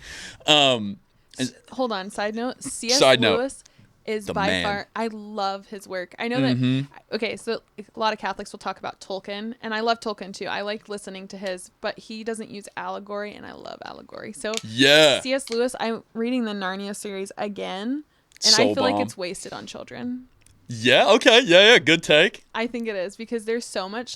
Hold on. Side note. C.S. Lewis is by man. far, I love his work. I know that, okay, so a lot of Catholics will talk about Tolkien, and I love Tolkien too. I like listening to his, but he doesn't use allegory, and I love allegory. So yeah, C.S. Lewis, I'm reading the Narnia series again, and so I feel like it's wasted on children. Yeah, okay, yeah, good take. I think it is, because there's so much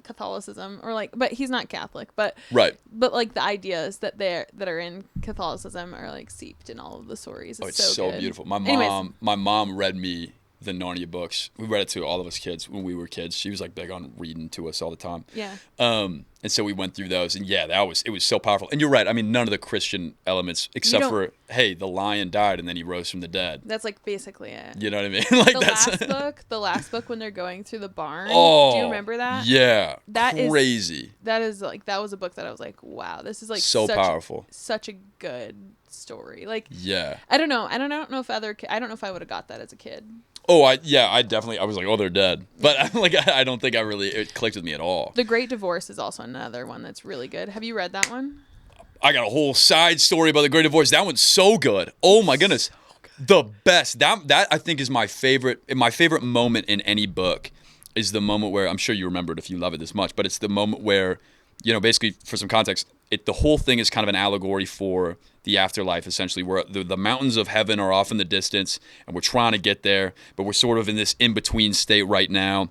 Catholicism, or like, but he's not Catholic, but right, but like the ideas that are in Catholicism are like seeped in all of the stories. It's so good. beautiful. My mom read me the Narnia books. We read it to all of us kids when we were kids. She was like big on reading to us all the time. Yeah. And so we went through those, and yeah, it was so powerful. And you're right. I mean, none of the Christian elements, except for, hey, the lion died and then he rose from the dead. That's like basically it. You know what I mean? Like the last book when they're going through the barn. Oh, do you remember that? Yeah. That crazy. That was a book that I was like, wow, this is like so powerful. Such a good story. Like, yeah. I don't know. I don't know if I would have got that as a kid. Oh, I was like, oh, they're dead. But I don't think it clicked with me at all. The Great Divorce is also another one that's really good. Have you read that one? I got a whole side story about The Great Divorce. That one's so good. Oh my goodness. The best. That I think is my favorite moment in any book is the moment where, I'm sure you remember it if you love it this much, but it's the moment where, basically for some context, the whole thing is kind of an allegory for the afterlife, essentially, where the mountains of heaven are off in the distance and we're trying to get there, but we're sort of in this in-between state right now.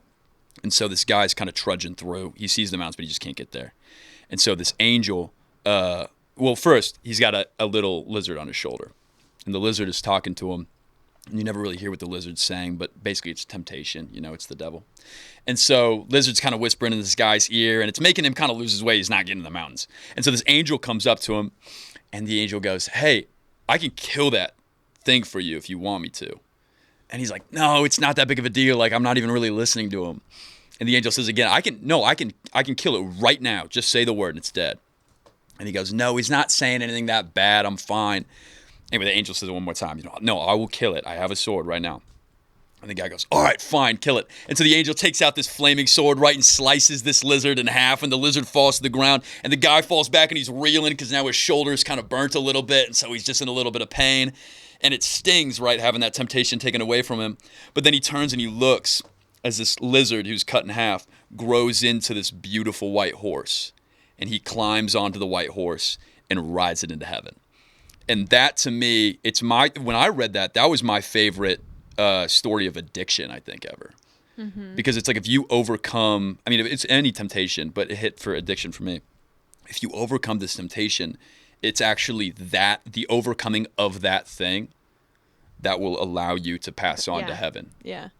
And so this guy's kind of trudging through. He sees the mountains, but he just can't get there. And so this angel, first, he's got a little lizard on his shoulder. And the lizard is talking to him. And you never really hear what the lizard's saying, but basically it's temptation. It's the devil. And so lizard's kind of whispering in this guy's ear, and it's making him kind of lose his way. He's not getting to the mountains. And so this angel comes up to him, and the angel goes, hey, I can kill that thing for you if you want me to. And he's like, no, it's not that big of a deal. Like, I'm not even really listening to him. And the angel says again, I can kill it right now. Just say the word and it's dead. And he goes, no, he's not saying anything that bad. I'm fine. Anyway, the angel says it one more time. No, I will kill it. I have a sword right now. And the guy goes, all right, fine, kill it. And so the angel takes out this flaming sword, right, and slices this lizard in half, and the lizard falls to the ground, and the guy falls back, and he's reeling because now his shoulder's kind of burnt a little bit, and so he's just in a little bit of pain. And it stings, right, having that temptation taken away from him. But then he turns and he looks as this lizard who's cut in half grows into this beautiful white horse. And he climbs onto the white horse and rides it into heaven. And that, to me, when I read that, that was my favorite story of addiction, I think, ever. Mm-hmm. Because it's like if you overcome, I mean, it's any temptation, but it hit for addiction for me. If you overcome this temptation, it's actually the overcoming of that thing that will allow you to pass on to heaven. Yeah.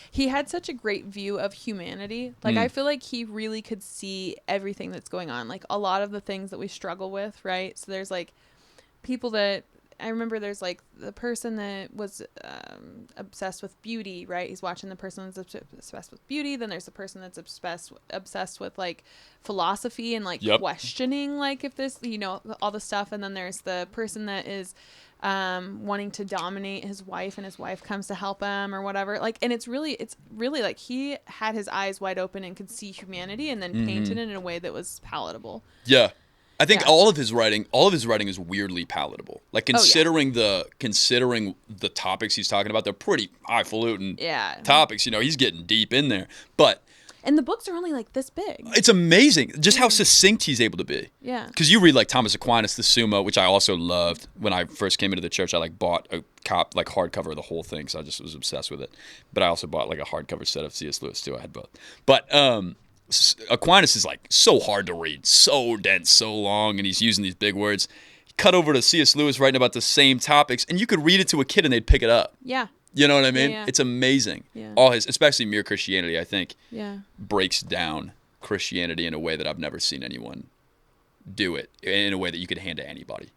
He had such a great view of humanity. Like, I feel like he really could see everything that's going on. Like, a lot of the things that we struggle with, right? So there's, like, people that... I remember there's, like, the person that was obsessed with beauty, right? He's watching the person that's obsessed with beauty. Then there's the person that's obsessed with, like, philosophy and, like, questioning, like, if this, all the stuff. And then there's the person that is wanting to dominate his wife, and his wife comes to help him or whatever. Like, and it's really, like, he had his eyes wide open and could see humanity and then painted it in a way that was palatable. Yeah. I think all of his writing is weirdly palatable. Like, considering the topics he's talking about, they're pretty highfalutin topics. He's getting deep in there. And the books are only like this big. It's amazing just how succinct he's able to be. Yeah. Because you read like Thomas Aquinas, the Summa, which I also loved. When I first came into the church, I like bought a hardcover of the whole thing, so I just was obsessed with it. But I also bought like a hardcover set of C.S. Lewis too. I had both. But Aquinas is like so hard to read, so dense, so long, and he's using these big words. Cut over to C.S. Lewis writing about the same topics, and you could read it to a kid and they'd pick it up. Yeah. You know what I mean? Yeah. It's amazing. Yeah. All his, especially Mere Christianity, I think, breaks down Christianity in a way that I've never seen anyone do it, in a way that you could hand to anybody.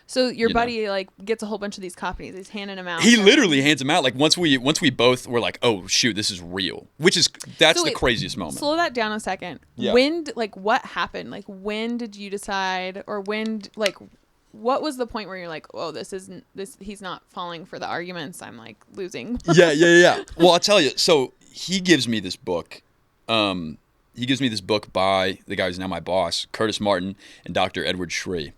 So your buddy like gets a whole bunch of these copies. He's handing them out. He literally hands them out. Like once we both were like, oh shoot, this is real. That's the craziest moment. Slow that down a second. Yeah. What happened? Like, when did you decide, or what was the point where you're like, oh, he's not falling for the arguments, I'm like losing. Yeah. Well, I'll tell you. So he gives me this book. He gives me this book by the guy who's now my boss, Curtis Martin, and Dr. Edward Shree.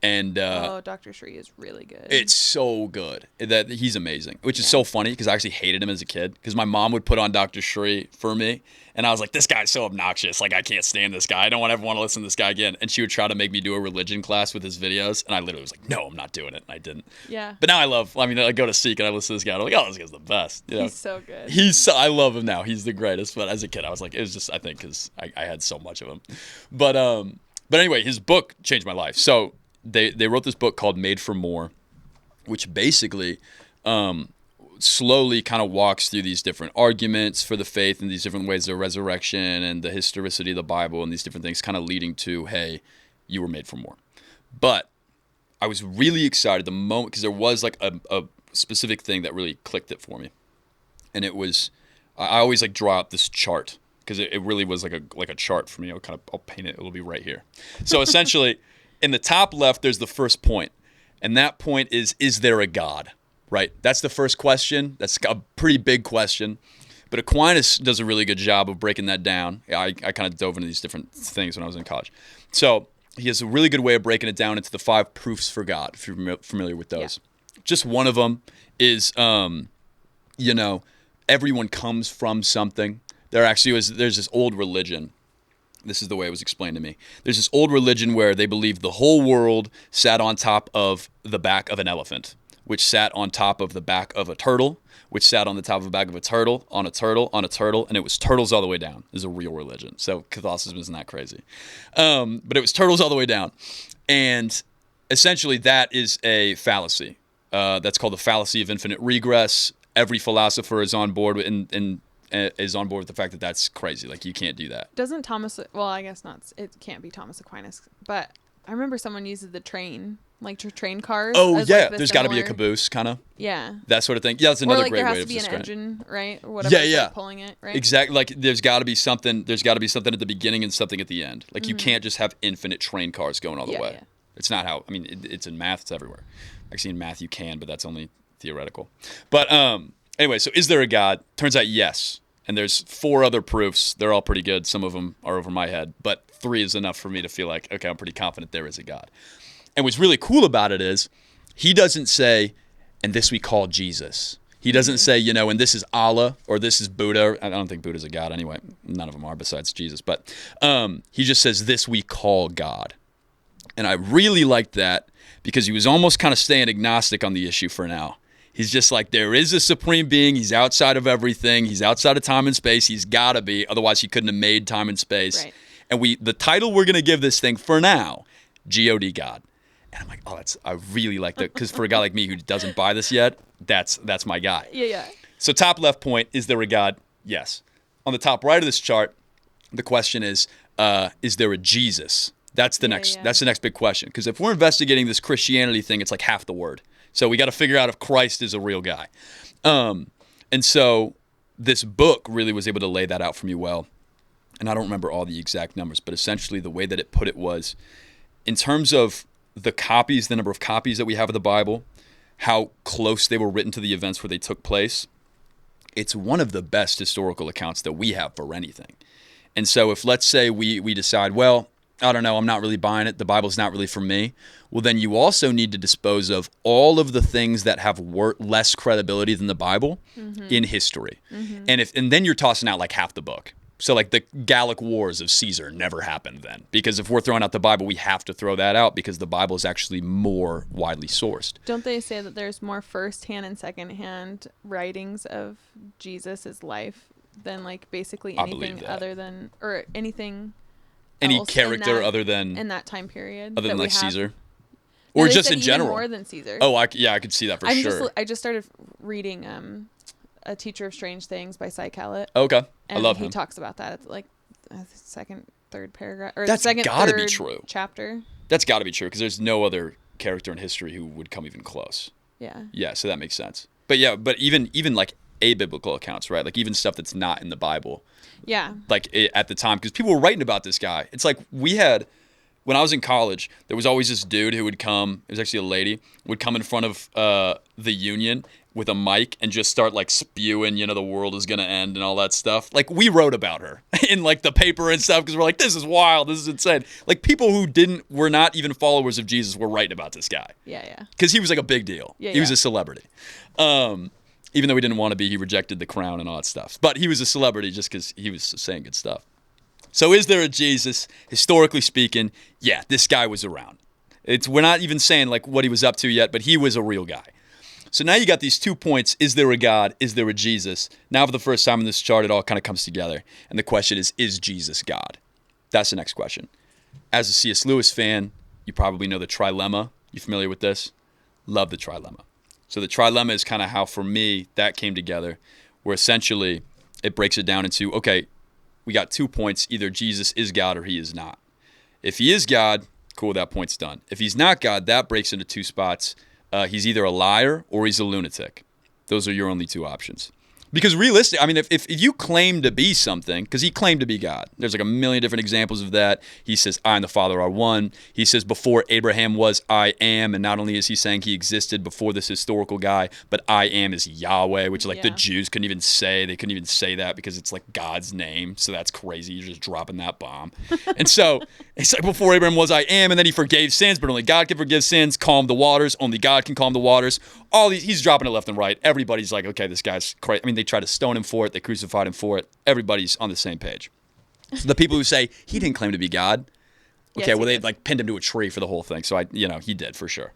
And Dr. Shree is really good. It's so good. That he's amazing, which is so funny because I actually hated him as a kid because my mom would put on Dr. Shree for me, and I was like, this guy's so obnoxious. Like, I can't stand this guy. I don't ever want to listen to this guy again. And she would try to make me do a religion class with his videos, and I literally was like, no, I'm not doing it. And I didn't. Yeah. But now I go to Seek and I listen to this guy. I'm like, oh, this guy's the best. He's so good. I love him now. He's the greatest. But as a kid, I was like, it was just, I think, because I had so much of him. But anyway, his book changed my life. So they wrote this book called Made for More, which basically slowly kind of walks through these different arguments for the faith and these different ways of resurrection and the historicity of the Bible and these different things, kind of leading to, hey, you were made for more. But I was really excited the moment, because there was like a specific thing that really clicked it for me. And it was, I always like draw up this chart, because it really was like a chart for me. I'll paint it. It'll be right here. So essentially, in the top left, there's the first point. And that point is there a God? Right? That's the first question. That's a pretty big question. But Aquinas does a really good job of breaking that down. I kind of dove into these different things when I was in college. So he has a really good way of breaking it down into the 5 proofs for God, if you're familiar with those. Yeah. Just one of them is, everyone comes from something. There's this old religion. This is the way it was explained to me. There's this old religion where they believed the whole world sat on top of the back of an elephant, which sat on top of the back of a turtle, which sat on the top of the back of a turtle, on a turtle, on a turtle, and it was turtles all the way down. This is a real religion. So Catholicism isn't that crazy. But it was turtles all the way down. And essentially that is a fallacy. That's called the fallacy of infinite regress. Every philosopher is on board is on board with the fact that that's crazy. Like, you can't do that. Doesn't Thomas, well, I guess not, it can't be Thomas Aquinas, but I remember someone uses the train, like train cars. Oh, yeah, there's got to be a caboose, kind of. Yeah. That sort of thing. Yeah, that's another great way of describing it. Or like there has to be an engine, right? Or whatever, like pulling it, right? Exactly. Like, there's got to be something at the beginning and something at the end. Like, you can't just have infinite train cars going all the way. Yeah. It's not how, it's in math, it's everywhere. Actually, in Matthew can, but that's only theoretical. But anyway, so is there a God? Turns out yes. And there's 4 other proofs. They're all pretty good. Some of them are over my head. But 3 is enough for me to feel like, okay, I'm pretty confident there is a God. And what's really cool about it is he doesn't say, and this we call Jesus. He doesn't say, and this is Allah or this is Buddha. I don't think Buddha's a God anyway. None of them are besides Jesus. But he just says, this we call God. And I really liked that because he was almost kind of staying agnostic on the issue for now. He's just like, there is a supreme being. He's outside of everything. He's outside of time and space. He's got to be. Otherwise, he couldn't have made time and space. Right. And the title we're going to give this thing for now, G-O-D, God. And I'm like, I really like that. Because for a guy like me who doesn't buy this yet, that's my guy. Yeah. So top left point, is there a God? Yes. On the top right of this chart, the question is there a Jesus? That's the next big question. Because if we're investigating this Christianity thing, it's like half the word. So we got to figure out if Christ is a real guy. And so this book really was able to lay that out for me well. And I don't remember all the exact numbers, but essentially the way that it put it was, in terms of the number of copies that we have of the Bible, how close they were written to the events where they took place, it's one of the best historical accounts that we have for anything. And so if, let's say, we decide, well, I don't know, I'm not really buying it, the Bible's not really for me, well, then you also need to dispose of all of the things that have less credibility than the Bible in history. And then you're tossing out like half the book. So like the Gallic Wars of Caesar never happened then. Because if we're throwing out the Bible, we have to throw that out because the Bible is actually more widely sourced. Don't they say that there's more first-hand and second-hand writings of Jesus' life than like basically anything other than, or anything any character other than in that time period, other than like Caesar, no, or just in general, more than Caesar. Oh, I could see that for sure. I just started reading A Teacher of Strange Things by Cy Kellett. Okay, and I love him. He talks about that. It's like second, third paragraph, or that's gotta be true. Chapter. That's got to be true because there's no other character in history who would come even close. Yeah. Yeah, so that makes sense. But even like abiblical accounts, right? Like even stuff that's not in the Bible. Yeah. Like at the time, because people were writing about this guy. It's like when I was in college, there was always this dude who would come, it was actually a lady, would come in front of the Union with a mic and just start like spewing, the world is going to end and all that stuff. Like we wrote about her in like the paper and stuff because we're like, this is wild, this is insane. Like people who were not even followers of Jesus were writing about this guy. Yeah. Because he was like a big deal. Yeah, he was a celebrity. Even though he didn't want to be, he rejected the crown and all that stuff. But he was a celebrity just because he was saying good stuff. So is there a Jesus? Historically speaking, yeah, this guy was around. We're not even saying like what he was up to yet, but he was a real guy. So now you got these 2 points. Is there a God? Is there a Jesus? Now for the first time in this chart, it all kind of comes together. And the question is Jesus God? That's the next question. As a C.S. Lewis fan, you probably know the trilemma. You familiar with this? Love the trilemma. So the trilemma is kind of how, for me, that came together, where essentially it breaks it down into, okay, we got 2 points. Either Jesus is God or he is not. If he is God, cool, that point's done. If he's not God, that breaks into 2 spots. He's either a liar or he's a lunatic. Those are your only 2 options. Because realistic, I mean, if you claim to be something, because he claimed to be God. There's like a million different examples of that. He says, I and the Father are one. He says, before Abraham was, I am. And not only is he saying he existed before this historical guy, but I am is Yahweh, which like the Jews couldn't even say. They couldn't even say that because it's like God's name. So that's crazy. You're just dropping that bomb. And so it's like before Abraham was, I am. And then he forgave sins, but only God can forgive sins, calm the waters. Only God can calm the waters. All these, he's dropping it left and right. Everybody's like, okay, this guy's crazy. I mean, they tried to stone him for it. They crucified him for it. Everybody's on the same page. So the people who say he didn't claim to be God, okay, yes, well, they like pinned him to a tree for the whole thing. So he did for sure.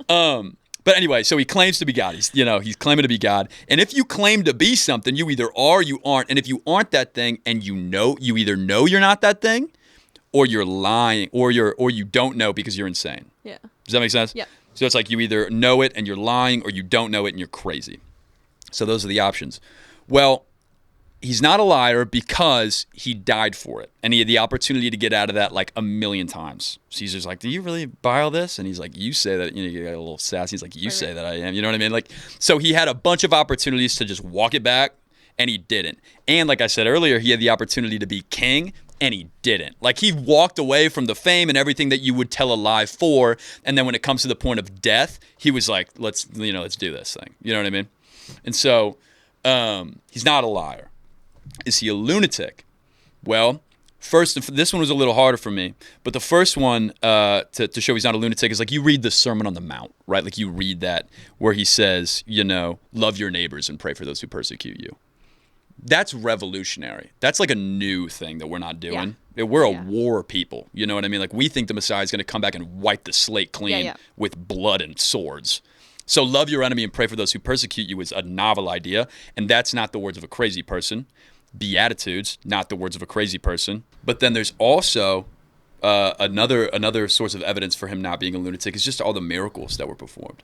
But anyway, so he claims to be God. He's claiming to be God. And if you claim to be something, you either are, you aren't. And if you aren't that thing, and you either know you're not that thing, or you're lying, or you don't know because you're insane. Yeah. Does that make sense? Yeah. So it's like you either know it and you're lying, or you don't know it and you're crazy. So those are the options. Well, he's not a liar because he died for it. And he had the opportunity to get out of that like a million times. Caesar's like, do you really buy all this? And he's like, you say that, you get a little sassy. He's like, you say that I am. You know what I mean? Like, so he had a bunch of opportunities to just walk it back, and he didn't. And like I said earlier, he had the opportunity to be king, and he didn't. Like, he walked away from the fame and everything that you would tell a lie for, and then when it comes to the point of death, he was like, let's do this thing. You know what I mean? And so he's not a liar. Is he a lunatic? Well, first, this one was a little harder for me, but the first one to show he's not a lunatic is like, you read the Sermon on the Mount, right? Like, you read that where he says, love your neighbors and pray for those who persecute you. That's revolutionary. That's like a new thing that we're not doing. Yeah. We're a war people. You know what I mean? Like, we think the Messiah is going to come back and wipe the slate clean with blood and swords. So love your enemy and pray for those who persecute you is a novel idea, and that's not the words of a crazy person. Beatitudes, not the words of a crazy person. But then there's also another source of evidence for him not being a lunatic is just all the miracles that were performed.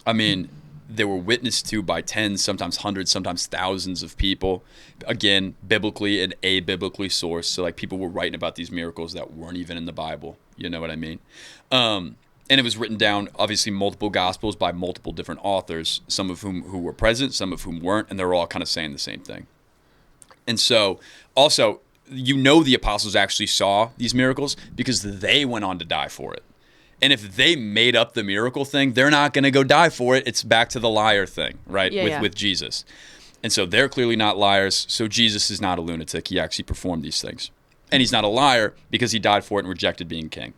I mean, they were witnessed to by tens, sometimes hundreds, sometimes thousands of people. Again, biblically and abiblically sourced. So, like, people were writing about these miracles that weren't even in the Bible. You know what I mean? And it was written down, obviously, multiple gospels by multiple different authors, some of whom who were present, some of whom weren't, and they're all kind of saying the same thing. And so, also, the apostles actually saw these miracles because they went on to die for it. And if they made up the miracle thing, they're not going to go die for it. It's back to the liar thing, right? With Jesus. And so they're clearly not liars. So Jesus is not a lunatic. He actually performed these things. And he's not a liar because he died for it and rejected being king.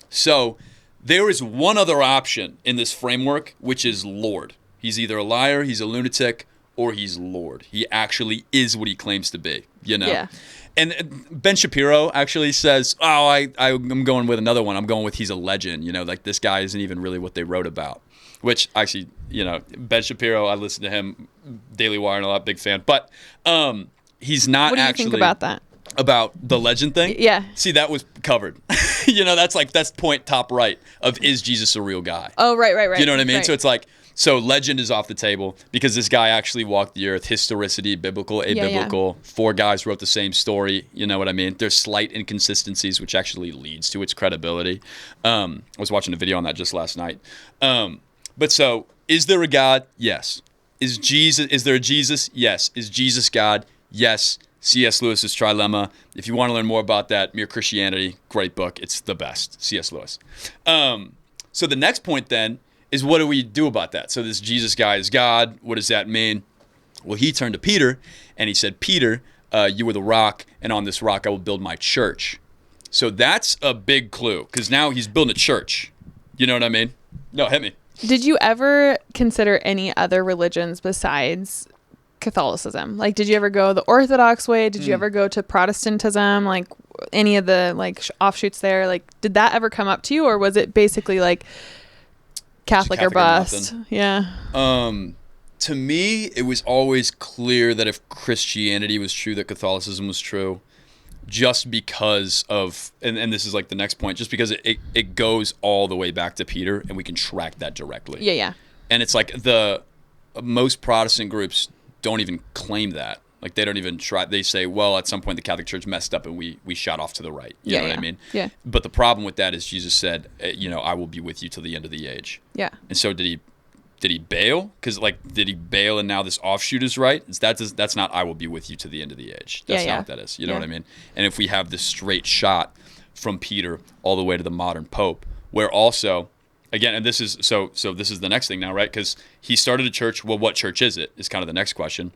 So there is one other option in this framework, which is Lord. He's either a liar, he's a lunatic, or he's Lord. He actually is what he claims to be, Yeah. And Ben Shapiro actually says, I'm going with another one. I'm going with he's a legend. Like, this guy isn't even really what they wrote about. Which, actually, Ben Shapiro, I listen to him, Daily Wire and a lot, big fan. But he's not actually... What do you think about that? About the legend thing? Yeah. See, that was covered. That's point top right of, is Jesus a real guy? Oh, right. You know what I mean? Right. So it's like... So legend is off the table because this guy actually walked the earth. Historicity, biblical, abiblical. Yeah. 4 guys wrote the same story. You know what I mean? There's slight inconsistencies, which actually leads to its credibility. I was watching a video on that just last night. But so, is there a God? Yes. Is there a Jesus? Yes. Is Jesus God? Yes. C.S. Lewis's Trilemma. If you want to learn more about that, Mere Christianity, great book. It's the best. C.S. Lewis. So the next point then is, what do we do about that? So this Jesus guy is God. What does that mean? Well, he turned to Peter and he said, Peter, you are the rock, and on this rock I will build my church. So that's a big clue because now he's building a church. You know what I mean? No, hit me. Did you ever consider any other religions besides Catholicism? Like, did you ever go the Orthodox way? Did you ever go to Protestantism? Like, any of the offshoots there? Like, did that ever come up to you, or was it basically like Catholic or bust? Yeah. To me, it was always clear that if Christianity was true, that Catholicism was true, just because of, and this is like the next point, just because it goes all the way back to Peter, and we can track that directly. Yeah. And it's like most Protestant groups don't even claim that. Like, they don't even try. They say, well, at some point the Catholic Church messed up and we shot off to the right. You know what I mean? Yeah. But the problem with that is Jesus said, I will be with you till the end of the age. Yeah. And so did he bail? Because, did he bail and now this offshoot is right? That's not, I will be with you to the end of the age. That's not what that is. You know what I mean? And if we have this straight shot from Peter all the way to the modern Pope, where also, again, and this is, so this is the next thing now, right? Because he started a church. Well, what church is it? Is kind of the next question.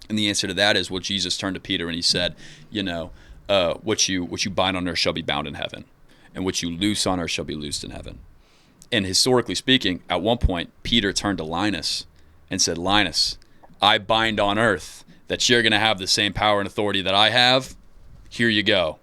And the answer to that is, well, Jesus turned to Peter and he said, what you bind on earth shall be bound in heaven, and what you loose on earth shall be loosed in heaven. And historically speaking, at one point, Peter turned to Linus and said, Linus, I bind on earth that you're going to have the same power and authority that I have. Here you go.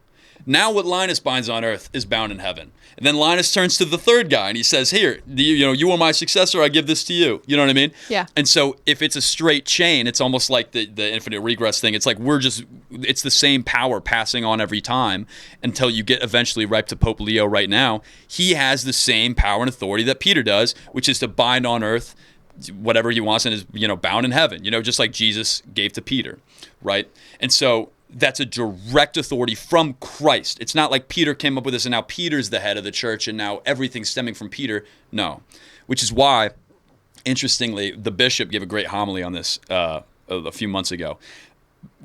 Now what Linus binds on earth is bound in heaven. And then Linus turns to the third guy and he says, here, you are my successor. I give this to you. You know what I mean? Yeah. And so if it's a straight chain, it's almost like the infinite regress thing. It's like it's the same power passing on every time until you get eventually right to Pope Leo right now. He has the same power and authority that Peter does, which is to bind on earth whatever he wants and is, bound in heaven, just like Jesus gave to Peter, right? And so that's a direct authority from Christ. It's not like Peter came up with this and now Peter's the head of the church and now everything's stemming from Peter. No. Which is why, interestingly, the bishop gave a great homily on this a few months ago.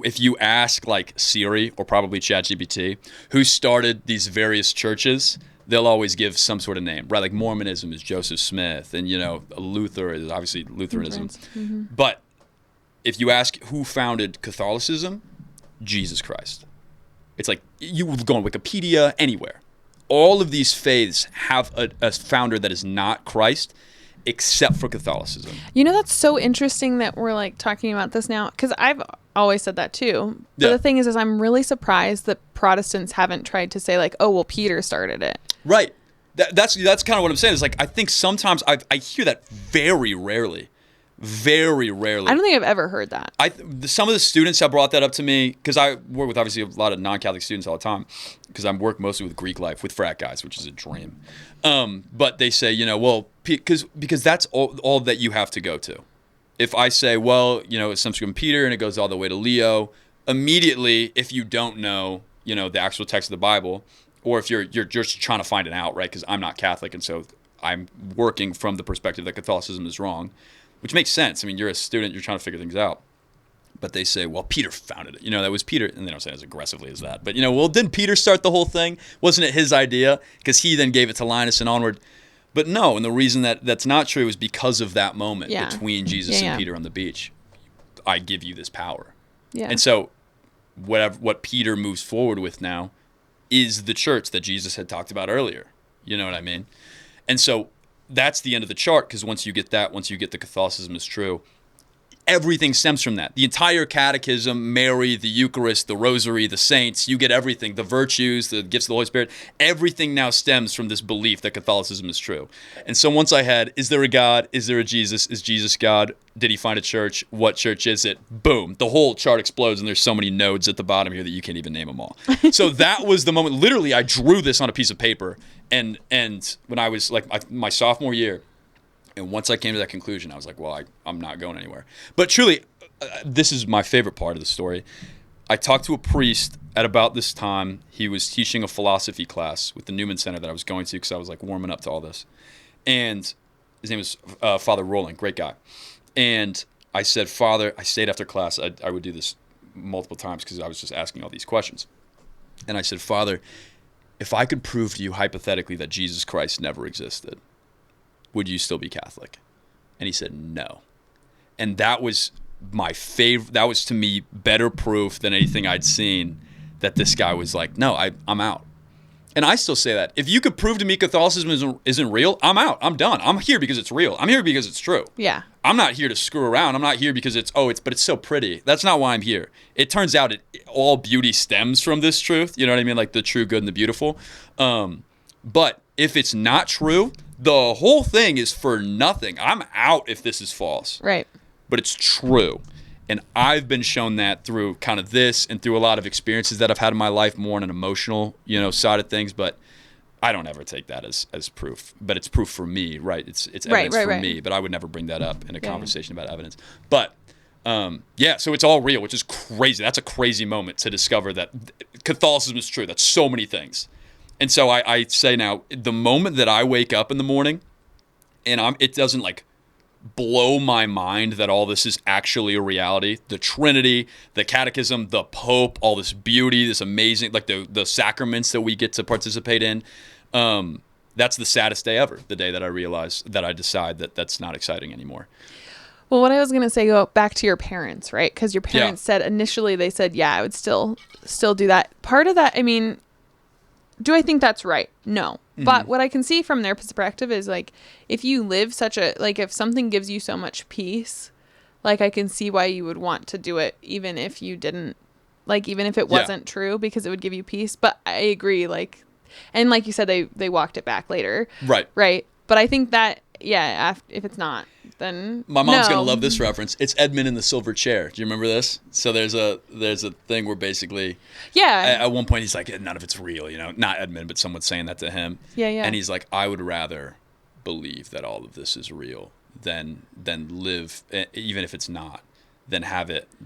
if you ask like Siri or probably ChatGPT who started these various churches, they'll always give some sort of name, right? Like Mormonism is Joseph Smith, and Luther is obviously Lutheranism. Mm-hmm. But if you ask who founded Catholicism, Jesus Christ. It's like you would go on Wikipedia, anywhere. All of these faiths have a founder that is not Christ, except for Catholicism. That's so interesting that we're like talking about this now, because I've always said that too. But the thing is I'm really surprised that Protestants haven't tried to say like, oh, well, Peter started it. Right. That's kind of what I'm saying. It's like I think sometimes I hear that very rarely. Very rarely. I don't think I've ever heard that. Some of the students have brought that up to me, because I work with obviously a lot of non-Catholic students all the time, because I work mostly with Greek life, with frat guys, which is a dream. But they say, well, because that's all that you have to go to. If I say, well, it stems from Peter and it goes all the way to Leo, immediately, if you don't know, the actual text of the Bible, or if you're just trying to find it out, right? Because I'm not Catholic, and so I'm working from the perspective that Catholicism is wrong. Which makes sense. I mean, you're a student, you're trying to figure things out. But they say, well, Peter founded it. That was Peter. And they don't say it as aggressively as that. But, well, didn't Peter start the whole thing? Wasn't it his idea? Because he then gave it to Linus and onward. But no, and the reason that's not true is because of that moment between Jesus and Peter on the beach. I give you this power. Yeah. And so what Peter moves forward with now is the church that Jesus had talked about earlier. You know what I mean? And so that's the end of the chart, because once you get the Catholicism is true, everything stems from that. The entire catechism, Mary, the Eucharist, the Rosary, the saints, you get everything, the virtues, the gifts of the Holy Spirit, everything now stems from this belief that Catholicism is true. And so once I had, is there a God? Is there a Jesus? Is Jesus God? Did he find a church? What church is it? Boom. The whole chart explodes, and there's so many nodes at the bottom here that you can't even name them all. So that was the moment. Literally, I drew this on a piece of paper, and when I was like my sophomore year, and once I came to that conclusion, I was like, well, I'm not going anywhere. But truly, this is my favorite part of the story. I talked to a priest at about this time. He was teaching a philosophy class with the Newman Center that I was going to, because I was like warming up to all this. And his name was Father Rowland, great guy. And I said, Father, I stayed after class. I would do this multiple times because I was just asking all these questions. And I said, Father, if I could prove to you hypothetically that Jesus Christ never existed, would you still be Catholic? And he said, no. And that was my favorite. That was to me better proof than anything I'd seen that this guy was like, no, I'm out. And I still say that. If you could prove to me Catholicism isn't real, I'm out. I'm done. I'm here because it's real. I'm here because it's true. Yeah. I'm not here to screw around. I'm not here because but it's so pretty. That's not why I'm here. It turns out all beauty stems from this truth. You know what I mean? Like the true, good, and the beautiful. But if it's not true, the whole thing is for nothing. I'm out if this is false. Right. But it's true. And I've been shown that through kind of this and through a lot of experiences that I've had in my life, more on an emotional, side of things. But I don't ever take that as proof. But it's proof for me, right? It's evidence for me. But I would never bring that up in a conversation about evidence. But so it's all real, which is crazy. That's a crazy moment to discover that Catholicism is true. That's so many things. And so I say now, the moment that I wake up in the morning and it doesn't like blow my mind that all this is actually a reality, the Trinity, the Catechism, the Pope, all this beauty, this amazing, like the sacraments that we get to participate in, that's the saddest day ever, the day that I realize, that I decide that that's not exciting anymore. Well, what I was going to say, go back to your parents, right? Because your parents said, initially they said, yeah, I would still do that. Part of that, I mean, do I think that's right? No. Mm-hmm. But what I can see from their perspective is like, if you live if something gives you so much peace, like I can see why you would want to do it, even if you didn't, like, even if it wasn't true, because it would give you peace. But I agree, and like you said, they walked it back later. Right. Right. But I think that, if it's not, then my mom's gonna love this reference. It's Edmund in the Silver Chair. Do you remember this? So there's a thing where basically, at one point he's like, none of it's real, not Edmund, but someone saying that to him. Yeah. And he's like, I would rather believe that all of this is real than live, even if it's not, than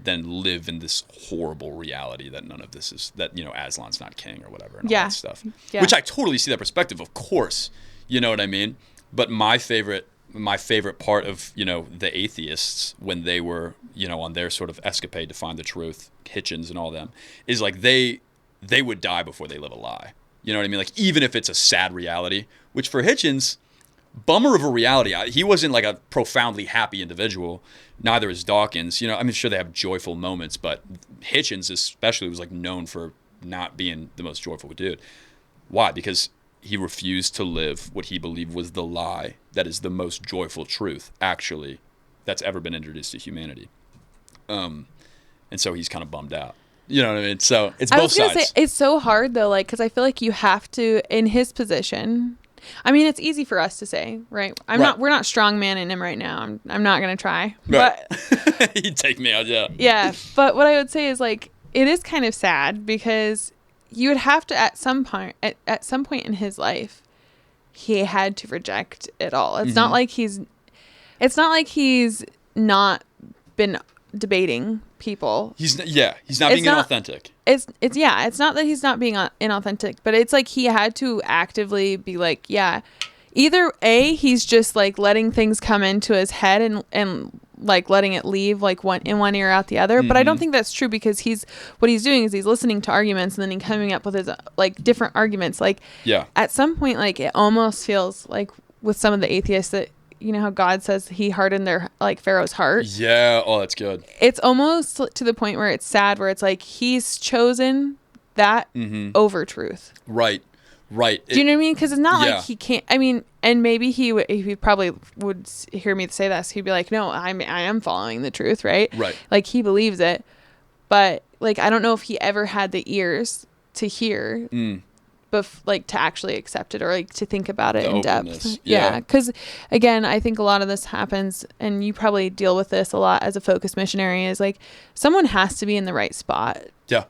live in this horrible reality that none of this is, that Aslan's not king or whatever, and all that stuff. Yeah. Which I totally see that perspective, of course. You know what I mean? But my favorite my favorite part of, the atheists when they were, on their sort of escapade to find the truth, Hitchens and all them, is like they would die before they live a lie. You know what I mean? Like, even if it's a sad reality, which for Hitchens, bummer of a reality. He wasn't like a profoundly happy individual. Neither is Dawkins. I'm sure they have joyful moments, but Hitchens especially was like known for not being the most joyful dude. Why? Because he refused to live what he believed was the lie that is the most joyful truth, actually, that's ever been introduced to humanity. And so he's kind of bummed out. You know what I mean? So it's both sides. I was going to say, it's so hard, though, like, because I feel like you have to, in his position, I mean, it's easy for us to say, right? We're not strong manning him right now. I'm not going to try. Right. But he'd take me out, yeah. Yeah. But what I would say is, like, it is kind of sad because you would have to at some point in his life, he had to reject it all. It's not like he's not been debating people. He's not being inauthentic. It's not that he's not being inauthentic, but it's like he had to actively be like, yeah, either A, he's just like letting things come into his head and like letting it leave like one ear out the other. But I don't think that's true, because what he's doing is he's listening to arguments and then he's coming up with his like different arguments. Like, at some point, like, it almost feels like with some of the atheists that, how God says he hardened their, like, Pharaoh's heart. Yeah. Oh, that's good. It's almost to the point where it's sad, where it's like he's chosen that over truth. Right. Do you know what I mean? Because it's not like he can't. I mean, and maybe he probably would hear me say this. He'd be like, "No, I am following the truth, right? Right. Like, he believes it, but like, I don't know if he ever had the ears to hear, but like to actually accept it or like to think about it in depth. Yeah. Because again, I think a lot of this happens, and you probably deal with this a lot as a focused missionary. Is like someone has to be in the right spot.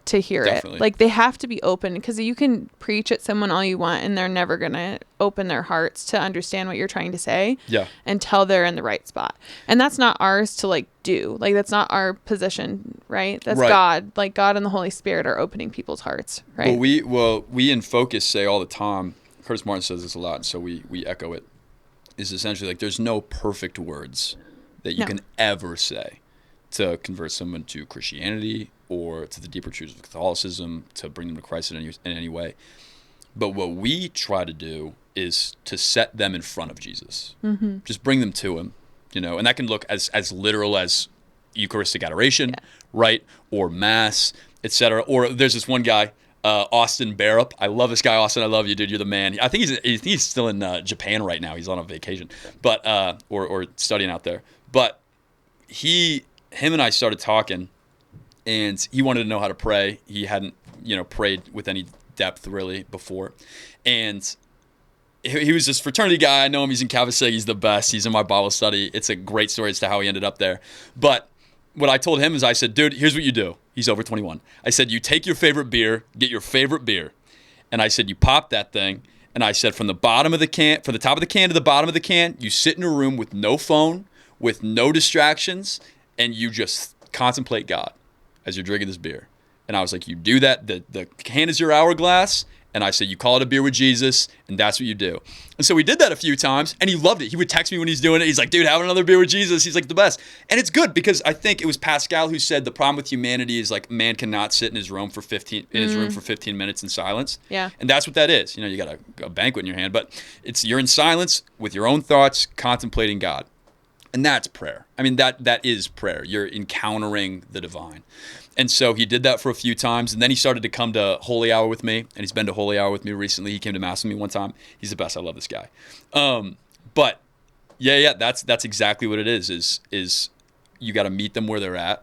To hear definitely. It. Like, they have to be open, because you can preach at someone all you want and they're never going to open their hearts to understand what you're trying to say until they're in the right spot. And that's not ours to like do. Like, that's not our position, right? That's God. Like, God and the Holy Spirit are opening people's hearts, right? We in Focus say all the time, Curtis Martin says this a lot, and so we echo it, is essentially like there's no perfect words that you can ever say to convert someone to Christianity or to the deeper truths of Catholicism, to bring them to Christ in any way. But what we try to do is to set them in front of Jesus. Just bring them to him, and that can look as literal as Eucharistic adoration, right? Or Mass, etc. Or there's this one guy, Austin Barup. I love this guy, Austin. I love you, dude. You're the man. I think he's still in Japan right now. He's on a vacation, but or studying out there. But him and I started talking, and he wanted to know how to pray. He hadn't, prayed with any depth really before. And he was this fraternity guy. I know him. He's in Catholic. He's the best. He's in my Bible study. It's a great story as to how he ended up there. But what I told him is, I said, dude, here's what you do. He's over 21. I said, you take your favorite beer, get your favorite beer. And I said, you pop that thing. And I said, from the top of the can to the bottom of the can, you sit in a room with no phone, with no distractions, and you just contemplate God as you're drinking this beer. And I was like, you do that. The can is your hourglass. And I said, you call it a beer with Jesus, and that's what you do. And so we did that a few times, and he loved it. He would text me when he's doing it. He's like, dude, have another beer with Jesus. He's like, the best. And it's good, because I think it was Pascal who said the problem with humanity is like man cannot sit in his room for 15 minutes in silence. Yeah. And that's what that is. You got a banquet in your hand, but you're in silence with your own thoughts, contemplating God. And that's prayer. I mean, that is prayer. You're encountering the divine. And so he did that for a few times, and then he started to come to Holy Hour with me, and he's been to Holy Hour with me recently. He came to Mass with me one time. He's the best. I love this guy. But that's exactly what it is you got to meet them where they're at.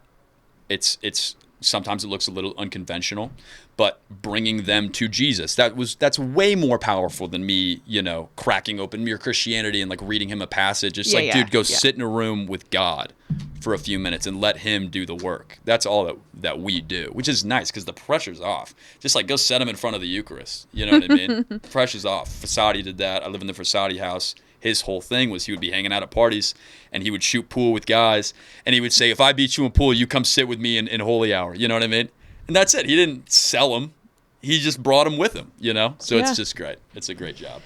It's sometimes it looks a little unconventional, but bringing them to Jesus, that's way more powerful than me, cracking open Mere Christianity and like reading him a passage. It's dude, go sit in a room with God for a few minutes and let him do the work. That's all that we do, which is nice because the pressure's off. Just like go set him in front of the Eucharist. You know what I mean? Pressure's off. Fasadi did that. I live in the Fasadi house. His whole thing was he would be hanging out at parties and he would shoot pool with guys. And he would say, if I beat you in pool, you come sit with me in Holy Hour. You know what I mean? And that's it. He didn't sell them. He just brought them with him, So it's just great. It's a great job.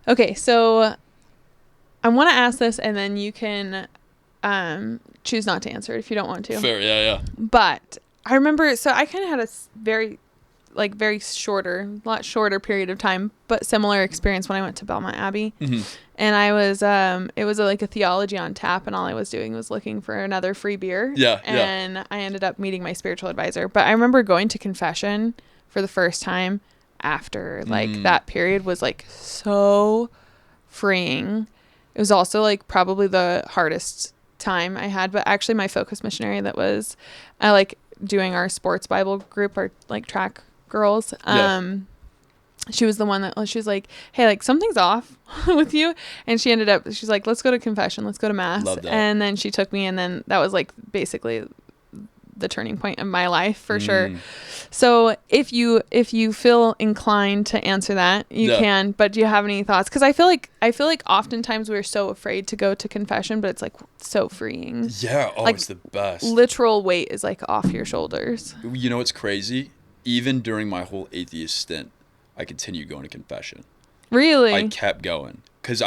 Okay, so I want to ask this, and then you can choose not to answer it if you don't want to. Fair, yeah. But I remember, so I kind of had a very lot shorter period of time, but similar experience when I went to Belmont Abbey. Mm-hmm. And I was, it was like a theology on tap, and all I was doing was looking for another free beer. Yeah. And I ended up meeting my spiritual advisor. But I remember going to confession for the first time after that period was like so freeing. It was also like probably the hardest time I had, but actually my focus missionary that was doing our sports Bible group, our like track girls, she was the one that she was like, hey, like something's off with you, and she's like, let's go to confession, let's go to mass. Love that. And then she took me, and then that was like basically the turning point of my life for sure. So if you feel inclined to answer that, you can, but do you have any thoughts? Because I feel like oftentimes we're so afraid to go to confession, but it's like so freeing. Yeah. Oh, like, it's the best. Literal weight is like off your shoulders. You know what's crazy? Even during my whole atheist stint, I continued going to confession. Really? I kept going because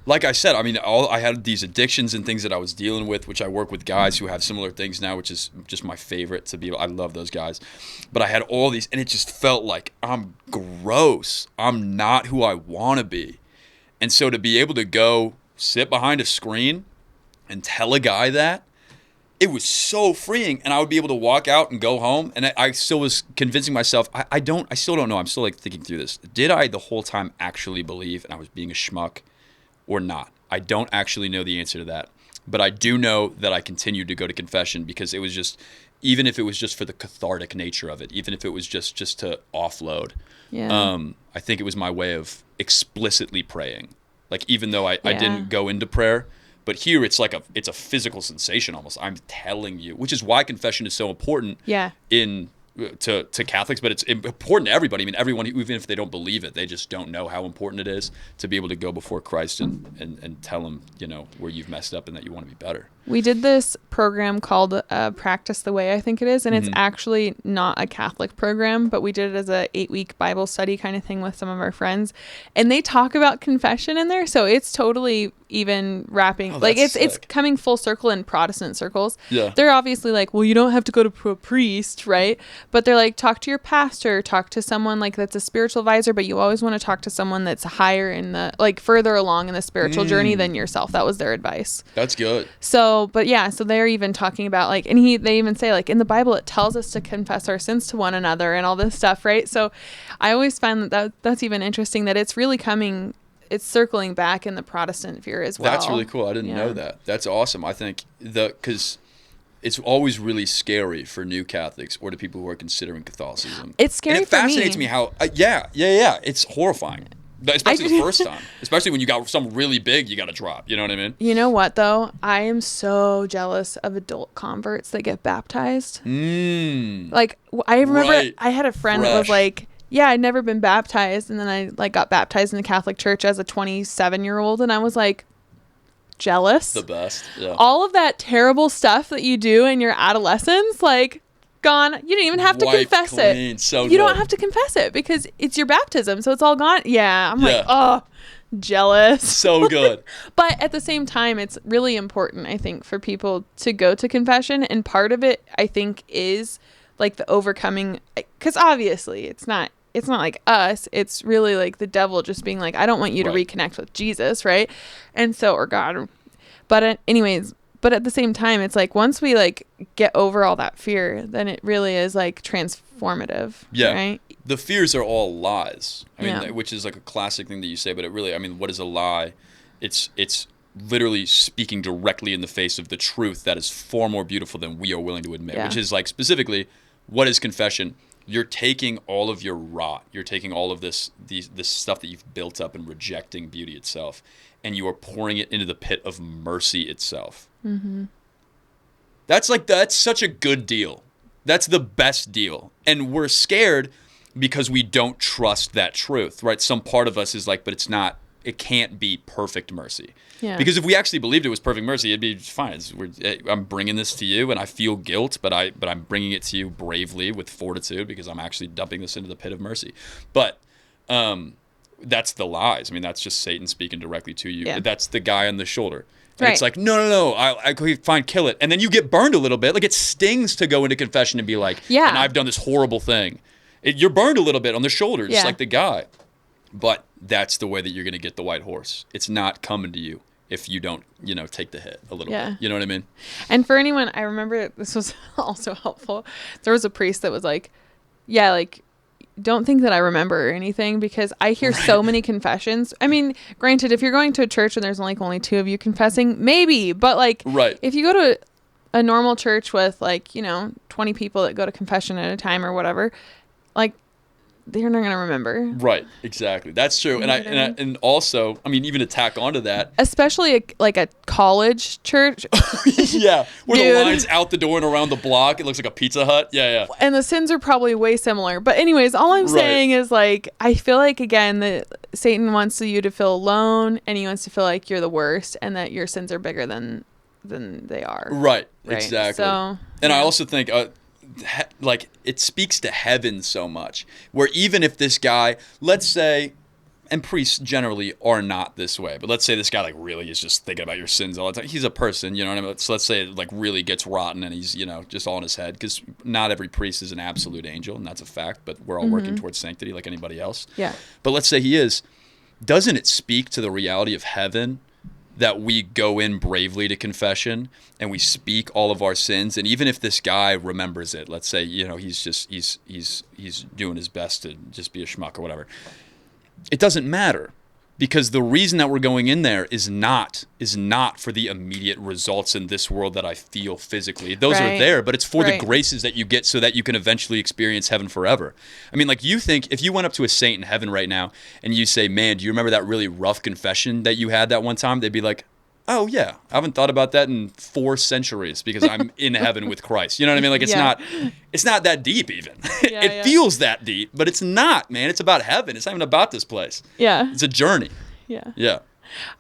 like I said, I mean, I had these addictions and things that I was dealing with, which I work with guys who have similar things now, which is just my favorite to be. I love those guys. But I had all these, and it just felt like I'm gross. I'm not who I want to be. And so to be able to go sit behind a screen and tell a guy that, it was so freeing. And I would be able to walk out and go home. And I still was convincing myself, I still don't know. I'm still like thinking through this. Did I the whole time actually believe and I was being a schmuck? Or not? I don't actually know the answer to that. But I do know that I continued to go to confession because it was just, even if it was just for the cathartic nature of it, even if it was just to offload, I think it was my way of explicitly praying. Like, even though I didn't go into prayer, but here it's like it's a physical sensation almost. I'm telling you, which is why confession is so important to Catholics, but it's important to everybody. I mean, everyone, even if they don't believe it, they just don't know how important it is to be able to go before Christ and tell him, where you've messed up and that you want to be better. We did this program called Practice the Way, I think it is, and it's actually not a Catholic program, but we did it as a 8-week Bible study kind of thing with some of our friends, and they talk about confession in there, so it's totally even wrapping, it's coming full circle in Protestant circles. Yeah. They're obviously like, well, you don't have to go to a priest, right? But they're like, talk to your pastor, talk to someone like that's a spiritual advisor, but you always want to talk to someone that's higher in the, like further along in the spiritual journey than yourself. That was their advice. That's good. So they're even talking about like, and they even say like in the Bible, it tells us to confess our sins to one another and all this stuff, right? So I always find that's even interesting that it's really it's circling back in the Protestant view as well. That's really cool. I didn't know that. That's awesome. I think because it's always really scary for new Catholics or to people who are considering Catholicism. It's scary for me. It fascinates me how, it's horrifying. Especially the first time. Especially when you got something really big you got to drop. You know what I mean? You know what, though? I am so jealous of adult converts that get baptized. Like, I remember I had a friend that was like, yeah, I'd never been baptized. And then I like got baptized in the Catholic Church as a 27-year-old. And I was like, jealous. The best. Yeah. All of that terrible stuff that you do in your adolescence, like, gone. You didn't even have to confess it. So you don't have to confess it because it's your baptism, so it's all gone. Yeah, I'm like, oh, jealous. So good. But at the same time, it's really important, I think, for people to go to confession, and part of it, I think, is like the overcoming, because obviously it's not like us. It's really like the devil just being like, I don't want you to reconnect with Jesus, right? And so, or God. But anyways. But at the same time, it's like once we like get over all that fear, then it really is like transformative. Yeah. Right? The fears are all lies. I mean, which is like a classic thing that you say, but it really, I mean, what is a lie? It's literally speaking directly in the face of the truth that is far more beautiful than we are willing to admit, which is like specifically, what is confession? You're taking all of your rot. You're taking all of this stuff that you've built up and rejecting beauty itself, and you are pouring it into the pit of mercy itself. Mm-hmm. That's such a good deal. That's the best deal. And we're scared because we don't trust that truth, right? Some part of us is like, but it can't be perfect mercy. Yeah. Because if we actually believed it was perfect mercy, it'd be fine. I'm bringing this to you, and I feel guilt, but I'm bringing it to you bravely with fortitude because I'm actually dumping this into the pit of mercy. But that's the lies. I mean, that's just Satan speaking directly to you. Yeah. That's the guy on the shoulder. And it's like, no, I fine, kill it. And then you get burned a little bit. Like, it stings to go into confession and be like, and I've done this horrible thing. You're burned a little bit on the shoulder, just like the guy. But that's the way that you're going to get the white horse. It's not coming to you if you don't, take the hit a little bit. You know what I mean? And for anyone, I remember this was also helpful. There was a priest that was like, don't think that I remember anything, because I hear so many confessions. I mean, granted, if you're going to a church and there's only 2 of you confessing, maybe. But if you go to a normal church with 20 people that go to confession at a time or whatever, they're not going to remember. Right. Exactly. That's true. And also, I mean, even to tack onto that, especially a college church. Yeah. Where the line's out the door and around the block. It looks like a Pizza Hut. Yeah. And the sins are probably way similar. But anyways, all I'm saying is I feel like, again, that Satan wants you to feel alone, and he wants to feel like you're the worst and that your sins are bigger than they are. Right. Exactly. So, and I also think, it speaks to heaven so much, where even if this guy, let's say, and priests generally are not this way, but let's say this guy really is just thinking about your sins all the time. He's a person, you know what I mean? So let's say it really gets rotten and he's, just all in his head, because not every priest is an absolute angel, and that's a fact, but we're all working towards sanctity like anybody else. Yeah. But let's say he is. Doesn't it speak to the reality of heaven that we go in bravely to confession and we speak all of our sins? And even if this guy remembers it, let's say, he's doing his best to just be a schmuck or whatever, it doesn't matter, because the reason that we're going in there is not for the immediate results in this world that I feel physically. Those are there, but it's for the graces that you get so that you can eventually experience heaven forever. I mean, you think if you went up to a saint in heaven right now and you say, man, do you remember that really rough confession that you had that one time? They'd be like, oh yeah, I haven't thought about that in 4 centuries because I'm in heaven with Christ. You know what I mean? It's not that deep even. It feels that deep, but it's not, man. It's about heaven. It's not even about this place. Yeah. It's a journey. Yeah. Yeah.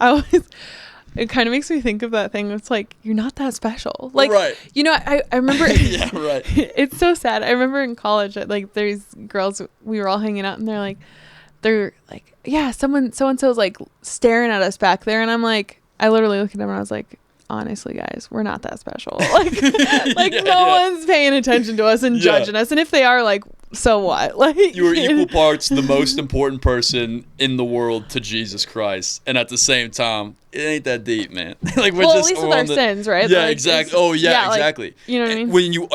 It kind of makes me think of that thing. It's you're not that special. Right. I remember. Yeah, right. It's so sad. I remember in college, there's girls, we were all hanging out, and they're like, yeah, so-and-so's staring at us back there. And I'm like, I literally looked at them and I was like, honestly, guys, we're not that special. No one's paying attention to us and judging us. And if they are, so what? You are equal parts the most important person in the world to Jesus Christ. And at the same time, it ain't that deep, man. We're just at least with our sins, right? Yeah, exactly. Oh, yeah, exactly. You know what I mean? When you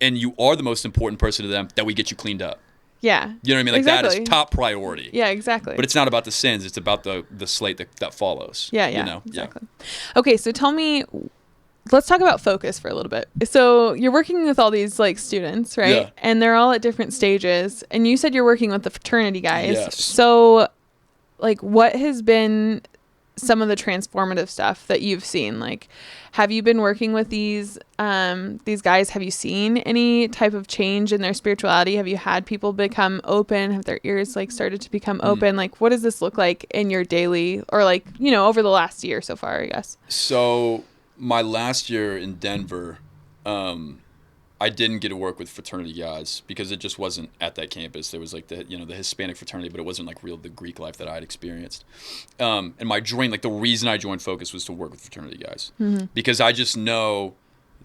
and you are the most important person to them, that we get you cleaned up. Yeah. You know what I mean? Exactly. That is top priority. Yeah, exactly. But it's not about the sins. It's about the slate that follows. Yeah. Exactly. Yeah. Okay, so tell me, let's talk about focus for a little bit. So you're working with all these students, right? Yeah. And they're all at different stages. And you said you're working with the fraternity guys. Yes. So what has been some of the transformative stuff that you've seen? Have you been working with these guys? Have you seen any type of change in their spirituality? Have you had people become open? Have their ears started to become open? What does this look like in your daily, or over the last year so far, I guess? So my last year in Denver, I didn't get to work with fraternity guys because it just wasn't at that campus. There was the Hispanic fraternity, but it wasn't real the Greek life that I had experienced. And my dream, the reason I joined Focus was to work with fraternity guys, because I just know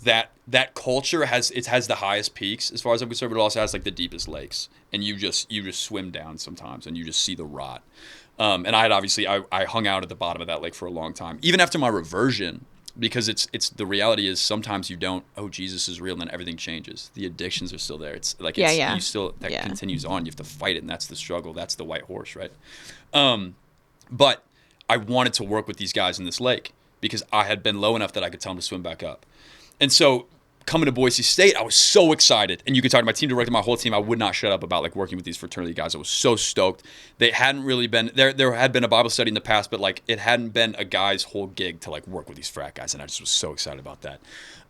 that culture has the highest peaks as far as I'm concerned, but it also has the deepest lakes, and you just swim down sometimes and you just see the rot. And I had I hung out at the bottom of that lake for a long time, even after my reversion. Because it's the reality is sometimes you don't, Jesus is real, and then everything changes. The addictions are still there. It's you still, that continues on. You have to fight it, and that's the struggle. That's the white horse, right? But I wanted to work with these guys in this lake because I had been low enough that I could tell them to swim back up. And so coming to Boise State, I was so excited. And you could talk to my team director, my whole team. I would not shut up about working with these fraternity guys. I was so stoked. They hadn't really been there had been a Bible study in the past, but it hadn't been a guy's whole gig to work with these frat guys. And I just was so excited about that.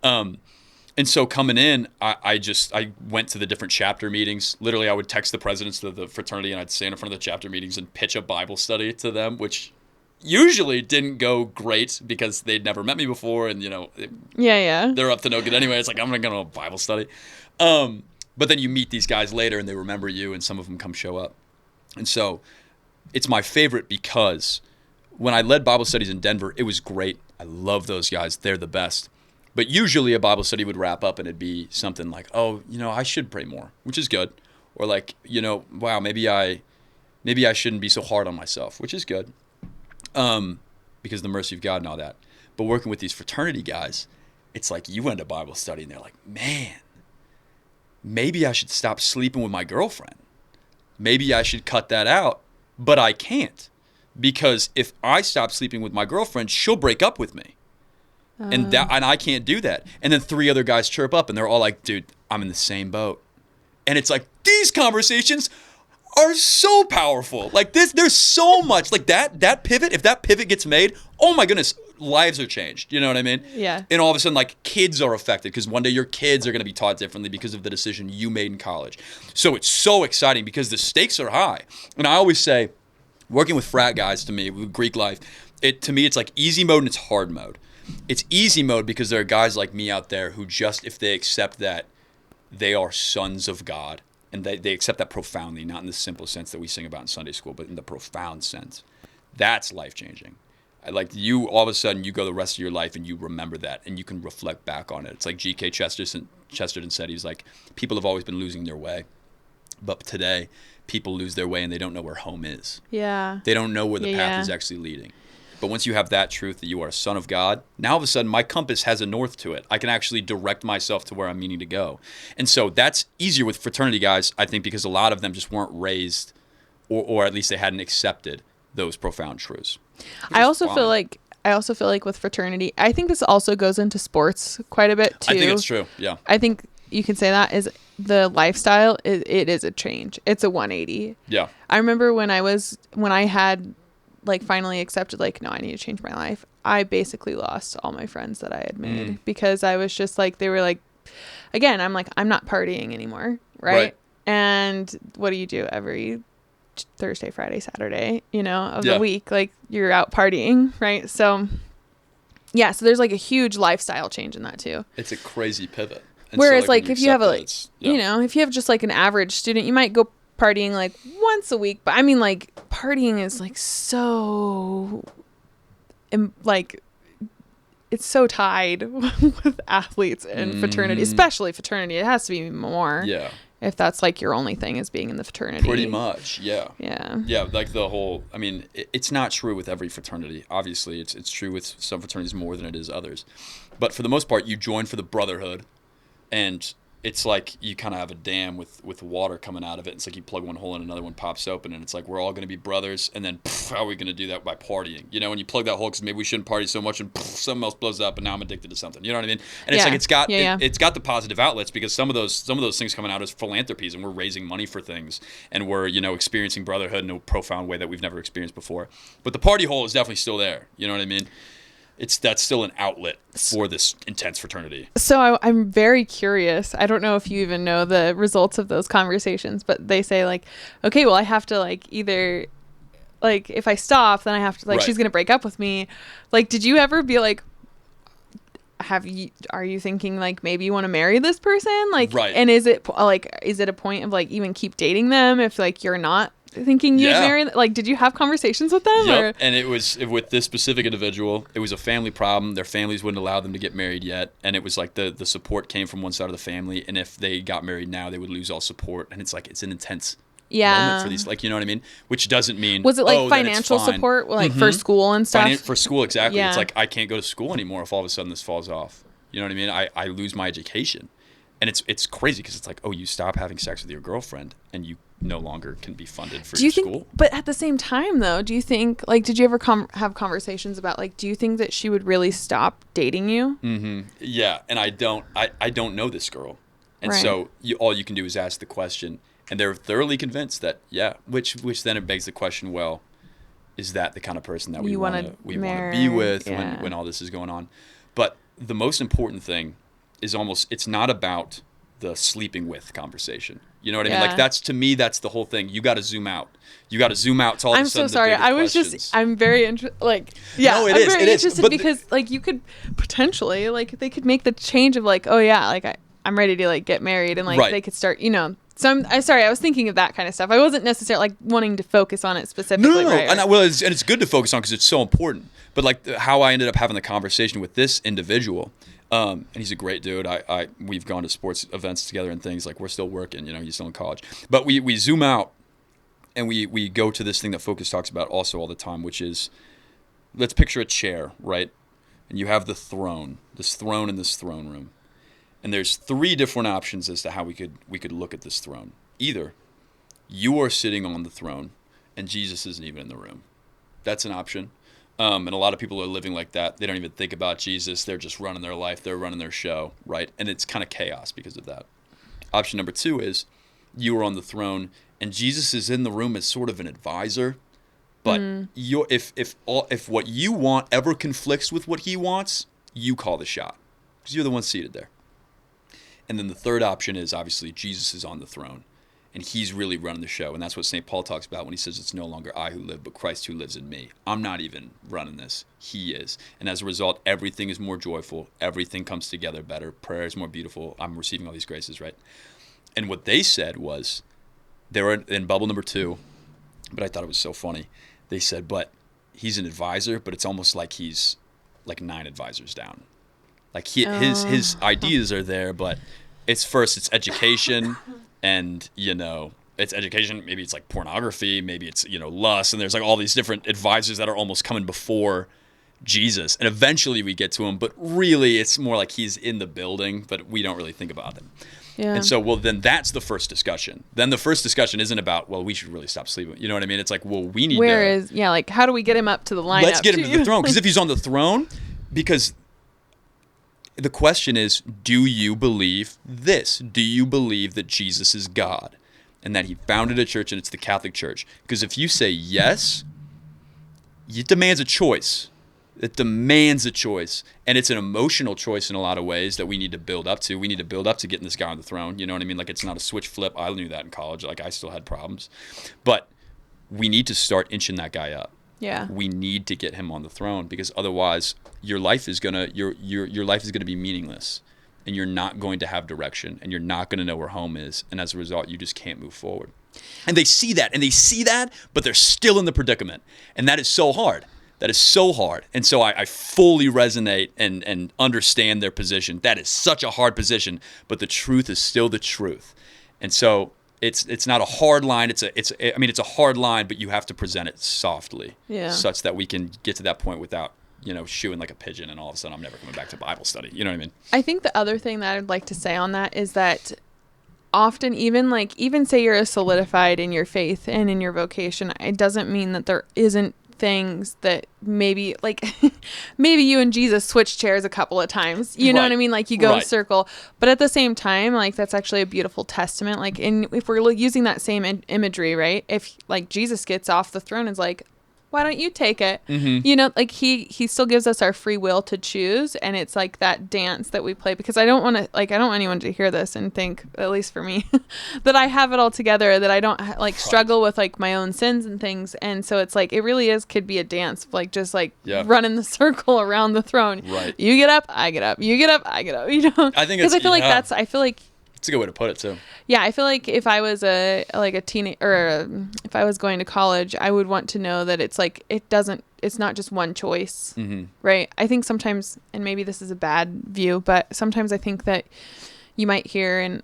And so coming in, I went to the different chapter meetings. Literally, I would text the presidents of the fraternity, and I'd stand in front of the chapter meetings and pitch a Bible study to them, which usually didn't go great because they'd never met me before, and they're up to no good anyway. It's I'm gonna go to a Bible study, but then you meet these guys later and they remember you, and some of them come show up. And so it's my favorite because when I led Bible studies in Denver, it was great. I love those guys. They're the best. But usually a Bible study would wrap up and it'd be something like, oh, I should pray more, which is good. Or like, wow, maybe I shouldn't be so hard on myself, which is good. Because of the mercy of God and all that. But working with these fraternity guys, it's like you went to Bible study and they're like, man, maybe I should stop sleeping with my girlfriend. Maybe I should cut that out, but I can't. Because if I stop sleeping with my girlfriend, she'll break up with me. And I can't do that. And then 3 other guys chirp up and they're all like, dude, I'm in the same boat. And it's like, these conversations are so powerful. Like this, there's so much like that pivot. If that pivot gets made, oh my goodness, lives are changed. You know what I mean? Yeah. And all of a sudden, like kids are affected because one day your kids are going to be taught differently because of the decision you made in college. So it's so exciting because the stakes are high. And I always say, working with frat guys to me, with Greek life, to me it's like easy mode and it's hard mode. It's easy mode because there are guys like me out there who just, if they accept that they are sons of God, and they accept that profoundly, not in the simple sense that we sing about in Sunday school, but in the profound sense, that's life-changing. Like you, all of a sudden, you go the rest of your life and you remember that, and you can reflect back on it. It's like G.K. Chesterton said, he's like, people have always been losing their way, but today, people lose their way and they don't know where home is. Yeah. They don't know where the path is actually leading. But once you have that truth that you are a son of God, now all of a sudden my compass has a north to it. I can actually direct myself to where I'm meaning to go. And so that's easier with fraternity guys, I think, because a lot of them just weren't raised, or at least they hadn't accepted those profound truths. I also feel like with fraternity, I think this also goes into sports quite a bit too. I think it's true. Yeah. I think you can say that is the lifestyle. It is a change. It's a 180. Yeah. I remember when I had like finally accepted, like, no, I need to change my life. I basically lost all my friends that I had made because I was just like, they were like, again, I'm like, I'm not partying anymore. Right. And what do you do every Thursday, Friday, Saturday, of the week? Like you're out partying. Right. So yeah. So there's like a huge lifestyle change in that too. It's a crazy pivot. And whereas so, like if you have if you have just like an average student, you might go partying like once a week, but I mean like partying is like so like it's so tied with athletes and fraternity, especially fraternity. It has to be more if that's like your only thing is being in the fraternity. Pretty much. Yeah like the whole, I mean, it's not true with every fraternity. Obviously it's true with some fraternities more than it is others, but for the most part you join for the brotherhood. And it's like you kind of have a dam with water coming out of it. It's like you plug one hole and another one pops open, and it's like we're all going to be brothers. And then how are we going to do that? By partying. When you plug that hole because maybe we shouldn't party so much, and something else blows up, and now I'm addicted to something. You know what I mean? And it's like it's got the positive outlets because some of those things coming out as philanthropies, and we're raising money for things, and we're experiencing brotherhood in a profound way that we've never experienced before. But the party hole is definitely still there. You know what I mean? That's still an outlet for this intense fraternity. So I'm very curious. I don't know if you even know the results of those conversations, but they say like, okay, well I have to like either like if I stop, then I have to like she's gonna break up with me. Like, did you ever be like, are you thinking like maybe you want to marry this person? Like, and is it a point of like even keep dating them if like you're not thinking you'd marry? Like, did you have conversations with them? Yep. And it was with this specific individual, it was a family problem. Their families wouldn't allow them to get married yet, and it was like the support came from one side of the family, and if they got married now, they would lose all support. And it's like it's an intense moment for these, like, you know what I mean? Which doesn't mean was it like financial support, like for school and stuff? For school, exactly. It's like I can't go to school anymore if all of a sudden this falls off. You know what I mean? I lose my education. And it's crazy because it's like, oh, you stop having sex with your girlfriend and you no longer can be funded for your school. But at the same time, though, do you think, like, did you ever have conversations about, like, do you think that she would really stop dating you? Mm-hmm. Yeah, and I don't know this girl. And so all you can do is ask the question. And they're thoroughly convinced that, which then it begs the question, well, is that the kind of person that we want to be with when all this is going on? But the most important thing is it's not about the sleeping with conversation. You know what I mean? Like that's the whole thing. You got to zoom out. You got to zoom out to all of a sudden. I'm so sorry. I'm very interested. Like, no, it is. It is. Interested because like you could potentially like they could make the change of like, oh yeah, like I'm ready to like get married and like they could start, So I'm sorry, I was thinking of that kind of stuff. I wasn't necessarily like wanting to focus on it specifically. No. Right. And it's good to focus on because it's so important. But like how I ended up having the conversation with this individual, and he's a great dude. We've gone to sports events together and things. Like we're still working, he's still in college. But we zoom out and we go to this thing that Focus talks about also all the time, which is, let's picture a chair, right? And you have this throne in this throne room. And there's 3 different options as to how we could look at this throne. Either you are sitting on the throne and Jesus isn't even in the room. That's an option. And a lot of people are living like that. They don't even think about Jesus. They're just running their life. They're running their show, right? And it's kind of chaos because of that. Option number 2 is you are on the throne and Jesus is in the room as sort of an advisor. But if what you want ever conflicts with what he wants, you call the shot because you're the one seated there. And then the third option is obviously Jesus is on the throne and he's really running the show. And that's what St. Paul talks about when he says it's no longer I who live, but Christ who lives in me. I'm not even running this. He is. And as a result, everything is more joyful. Everything comes together better. Prayer is more beautiful. I'm receiving all these graces, right? And what they said was, they were in bubble number 2, but I thought it was so funny. They said, but he's an advisor, but it's almost like he's like 9 advisors down. Like his ideas are there, but it's education and, it's education. Maybe it's like pornography. Maybe it's, lust. And there's like all these different advisors that are almost coming before Jesus. And eventually we get to him, but really it's more like he's in the building, but we don't really think about him. Yeah. And so, then that's the first discussion. Then the first discussion isn't about, we should really stop sleeping. You know what I mean? It's like, we need like, how do we get him up to the lineup? Let's get him to the throne. Because if he's on the throne, because the question is, do you believe this? Do you believe that Jesus is God and that he founded a church and it's the Catholic Church? Because if you say yes, it demands a choice. It demands a choice. And it's an emotional choice in a lot of ways that we need to build up to. We need to build up to getting this guy on the throne. You know what I mean? Like, it's not a switch flip. I knew that in college. Like, I still had problems. But we need to start inching that guy up. Yeah. We need to get him on the throne because otherwise your life is gonna be meaningless, and you're not going to have direction, and you're not going to know where home is, and as a result you just can't move forward. And they see that, but they're still in the predicament, and that is so hard. And so I fully resonate and understand their position. That is such a hard position, but the truth is still the truth. And so it's not a hard line. It's a hard line, but you have to present it softly, such that we can get to that point without, shooing like a pigeon and all of a sudden I'm never coming back to Bible study. You know what I mean? I think the other thing that I'd like to say on that is that often even say you're solidified in your faith and in your vocation, it doesn't mean that there isn't things that maybe you and Jesus switch chairs a couple of times, you know what I mean? Like you go in a circle, but at the same time, like that's actually a beautiful testament. Like if we're using that same imagery, right? If like Jesus gets off the throne, is like, why don't you take it? Mm-hmm. Like he still gives us our free will to choose. And it's like that dance that we play, because I don't want anyone to hear this and think, at least for me, that I have it all together, that I don't struggle with like my own sins and things. And so it's like, it really could be a dance, like just like running the circle around the throne. Right. You get up, I get up, you get up, I get up, I think it's, it's a good way to put it too. Yeah, I feel like if I was a teenager, or if I was going to college, I would want to know that it's like it's not just one choice, right? I think sometimes, and maybe this is a bad view, but sometimes I think that you might hear in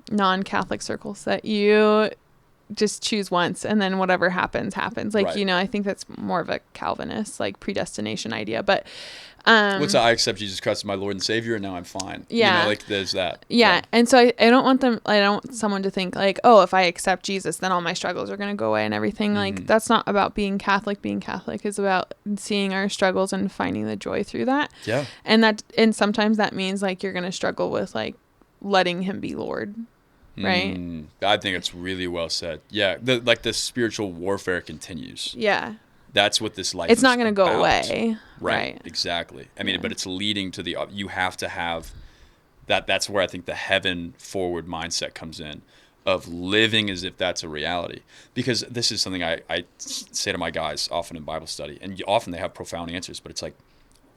non-Catholic circles that you just choose once and then whatever happens. Like, I think that's more of a Calvinist, like predestination idea, but I accept Jesus Christ as my Lord and Savior, and now I'm fine. Yeah. There's that. Yeah. And so I don't want someone to think like, oh, if I accept Jesus, then all my struggles are going to go away and everything. Like, that's not about being Catholic. Being Catholic is about seeing our struggles and finding the joy through that. Yeah. And sometimes that means like you're going to struggle with like letting him be Lord. Right. I think it's really well said. Yeah. The spiritual warfare continues. Yeah. That's what this life is. It's not going to go away. Right. Exactly. I mean, but it's leading to you have to have that. That's where I think the heaven forward mindset comes in, of living as if that's a reality. Because this is something I say to my guys often in Bible study, and often they have profound answers, but it's like,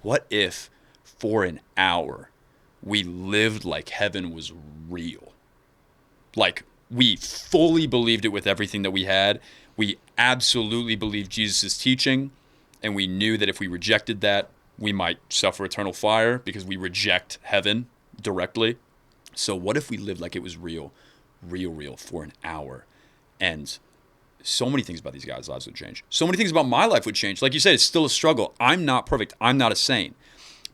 what if for an hour we lived like heaven was real? Like, we fully believed it with everything that we had. We absolutely believed Jesus' teaching, and we knew that if we rejected that, we might suffer eternal fire because we reject heaven directly. So what if we lived like it was real for an hour? And so many things about these guys' lives would change. So many things about my life would change. Like you said, it's still a struggle. I'm not perfect. I'm not a saint.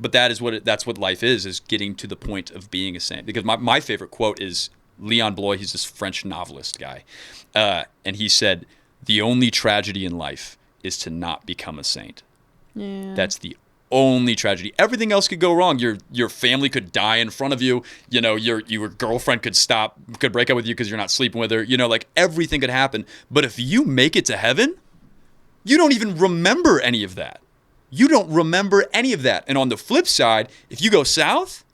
But that's what life is getting to the point of being a saint. Because my favorite quote is Leon Bloy. He's this French novelist guy. And he said, the only tragedy in life is to not become a saint. Yeah. That's the only tragedy. Everything else could go wrong. Your family could die in front of you. You know, your girlfriend could break up with you because you're not sleeping with her. You know, like everything could happen. But if you make it to heaven, you don't even remember any of that. You don't remember any of that. And on the flip side, if you go south,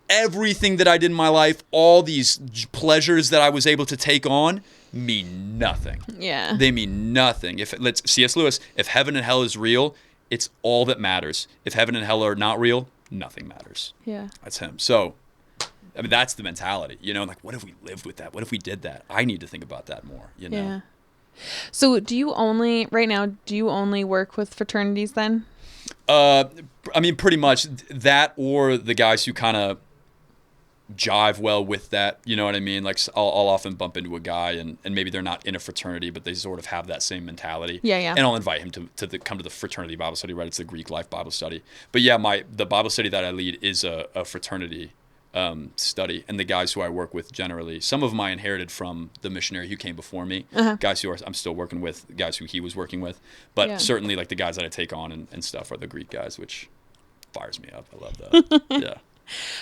everything that I did in my life, all these pleasures that I was able to take on, mean nothing. Yeah. They mean nothing. C.S. Lewis, if heaven and hell is real, it's all that matters. If heaven and hell are not real, nothing matters. Yeah. That's him. So, I mean, that's the mentality. You know, like, what if we lived with that? What if we did that? I need to think about that more, you know? Yeah. So right now, do you only work with fraternities then? I mean, pretty much that, or the guys who kind of jive well with that, you know what I mean? Like, I'll often bump into a guy and maybe they're not in a fraternity, but they sort of have that same mentality. Yeah, yeah. And I'll invite him to come to the fraternity Bible study, right? It's the Greek life Bible study. But yeah, the Bible study that I lead is a fraternity study, and the guys who I work with generally, some of them I inherited from the missionary who came before me, guys who I'm still working with, guys who he was working with, but certainly like the guys that I take on and stuff are the Greek guys, which fires me up. I love that. Yeah.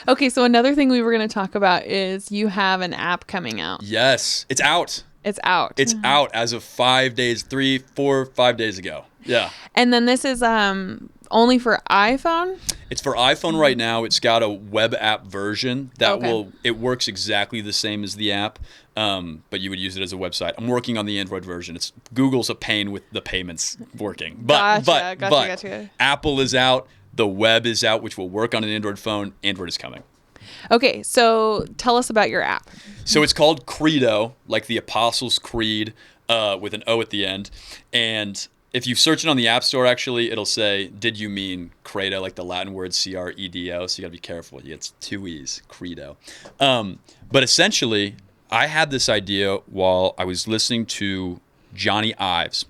Okay, so another thing we were going to talk about is you have an app coming out. Yes, it's out. It's out. It's out as of 5 days, 3, 4, 5 days ago. Yeah. And then this is only for iPhone? It's for iPhone right now. It's got a web app version that it works exactly the same as the app, but you would use it as a website. I'm working on the Android version. Google's a pain with the payments working. But Gotcha. Apple is out. The web is out, which will work on an Android phone. Android is coming. Okay, so tell us about your app. So it's called Creedo, like the Apostles' Creed, with an O at the end. And if you search it on the App Store, actually, it'll say, did you mean Credo, like the Latin word C-R-E-D-O? So you got to be careful. It's 2 E's, Credo. But essentially, I had this idea while I was listening to Johnny Ives,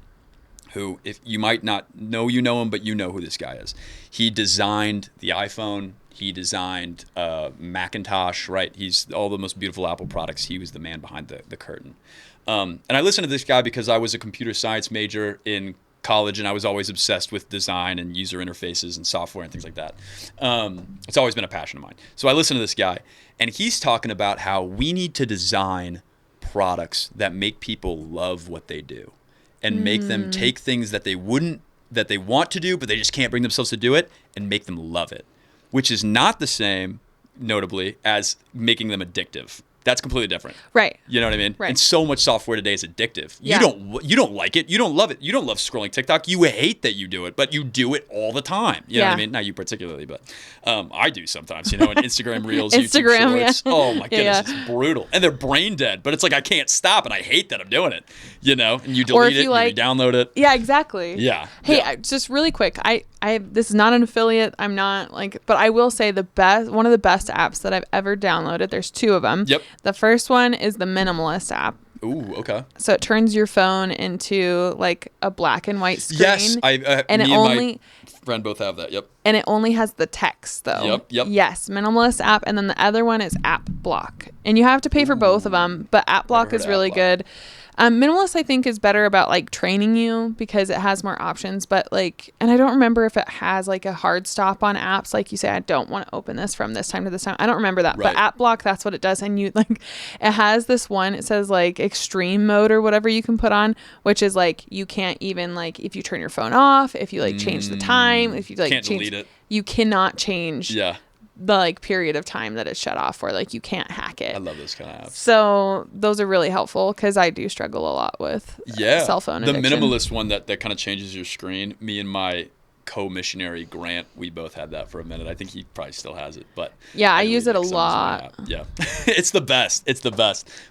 who, if you might not know, you know him, but you know who this guy is. He designed the iPhone. He designed Macintosh, right? He's all the most beautiful Apple products. He was the man behind the curtain. And I listened to this guy because I was a computer science major in college, and I was always obsessed with design and user interfaces and software and things like that. It's always been a passion of mine. So I listened to this guy, and he's talking about how we need to design products that make people love what they do. And make them take things that they want to do, but they just can't bring themselves to do it, and make them love it, which is not the same, notably, as making them addictive. That's completely different. Right. You know what I mean? Right. And so much software today is addictive. Yeah. You don't like it. You don't love it. You don't love scrolling TikTok. You hate that you do it, but you do it all the time. You know what I mean? Not you particularly, but I do sometimes, you know, in Instagram Reels, YouTube Shorts. Yeah. Oh my goodness, it's brutal. And they're brain dead, but it's like I can't stop, and I hate that I'm doing it, you know? And you delete it, and you download it. Yeah, exactly. Yeah. Hey, just really quick, this is not an affiliate. I'm not but I will say one of the best apps that I've ever downloaded. There's 2 of them. Yep. The first one is the Minimalist app. Ooh, okay. So it turns your phone into like a black and white screen. Yes, and my friend both have that. Yep. And it only has the text though. Yep. Yes, Minimalist app, and then the other one is App Block, and you have to pay for both of them. But App Block is really good. Minimalist, I think, is better about like training you because it has more options, but and I don't remember if it has like a hard stop on apps. Like you say, I don't want to open this from this time to this time. I don't remember that, but App Block, that's what it does. And it has this one, it says like extreme mode or whatever you can put on, which is like, you can't even if you turn your phone off, if you change the time, if you can't delete it. You cannot change. Yeah. The period of time that it's shut off for, you can't hack it. I love those kind of apps. So those are really helpful because I do struggle a lot with cell phone addiction. The Minimalist one that kind of changes your screen. Me and my co-missionary Grant, we both had that for a minute. I think he probably still has it, but yeah, I use it a lot. Yeah. It's the best.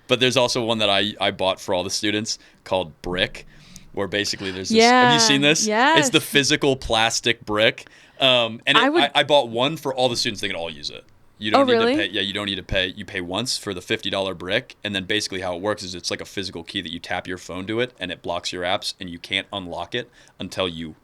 But there's also one that I bought for all the students called Brick, where basically there's this, have you seen this? Yes. It's the physical plastic brick. I bought one for all the students. They can all use it. You don't need to pay. Yeah, you don't need to pay. You pay once for the $50 brick, and then basically how it works is it's like a physical key that you tap your phone to it, and it blocks your apps, and you can't unlock it until you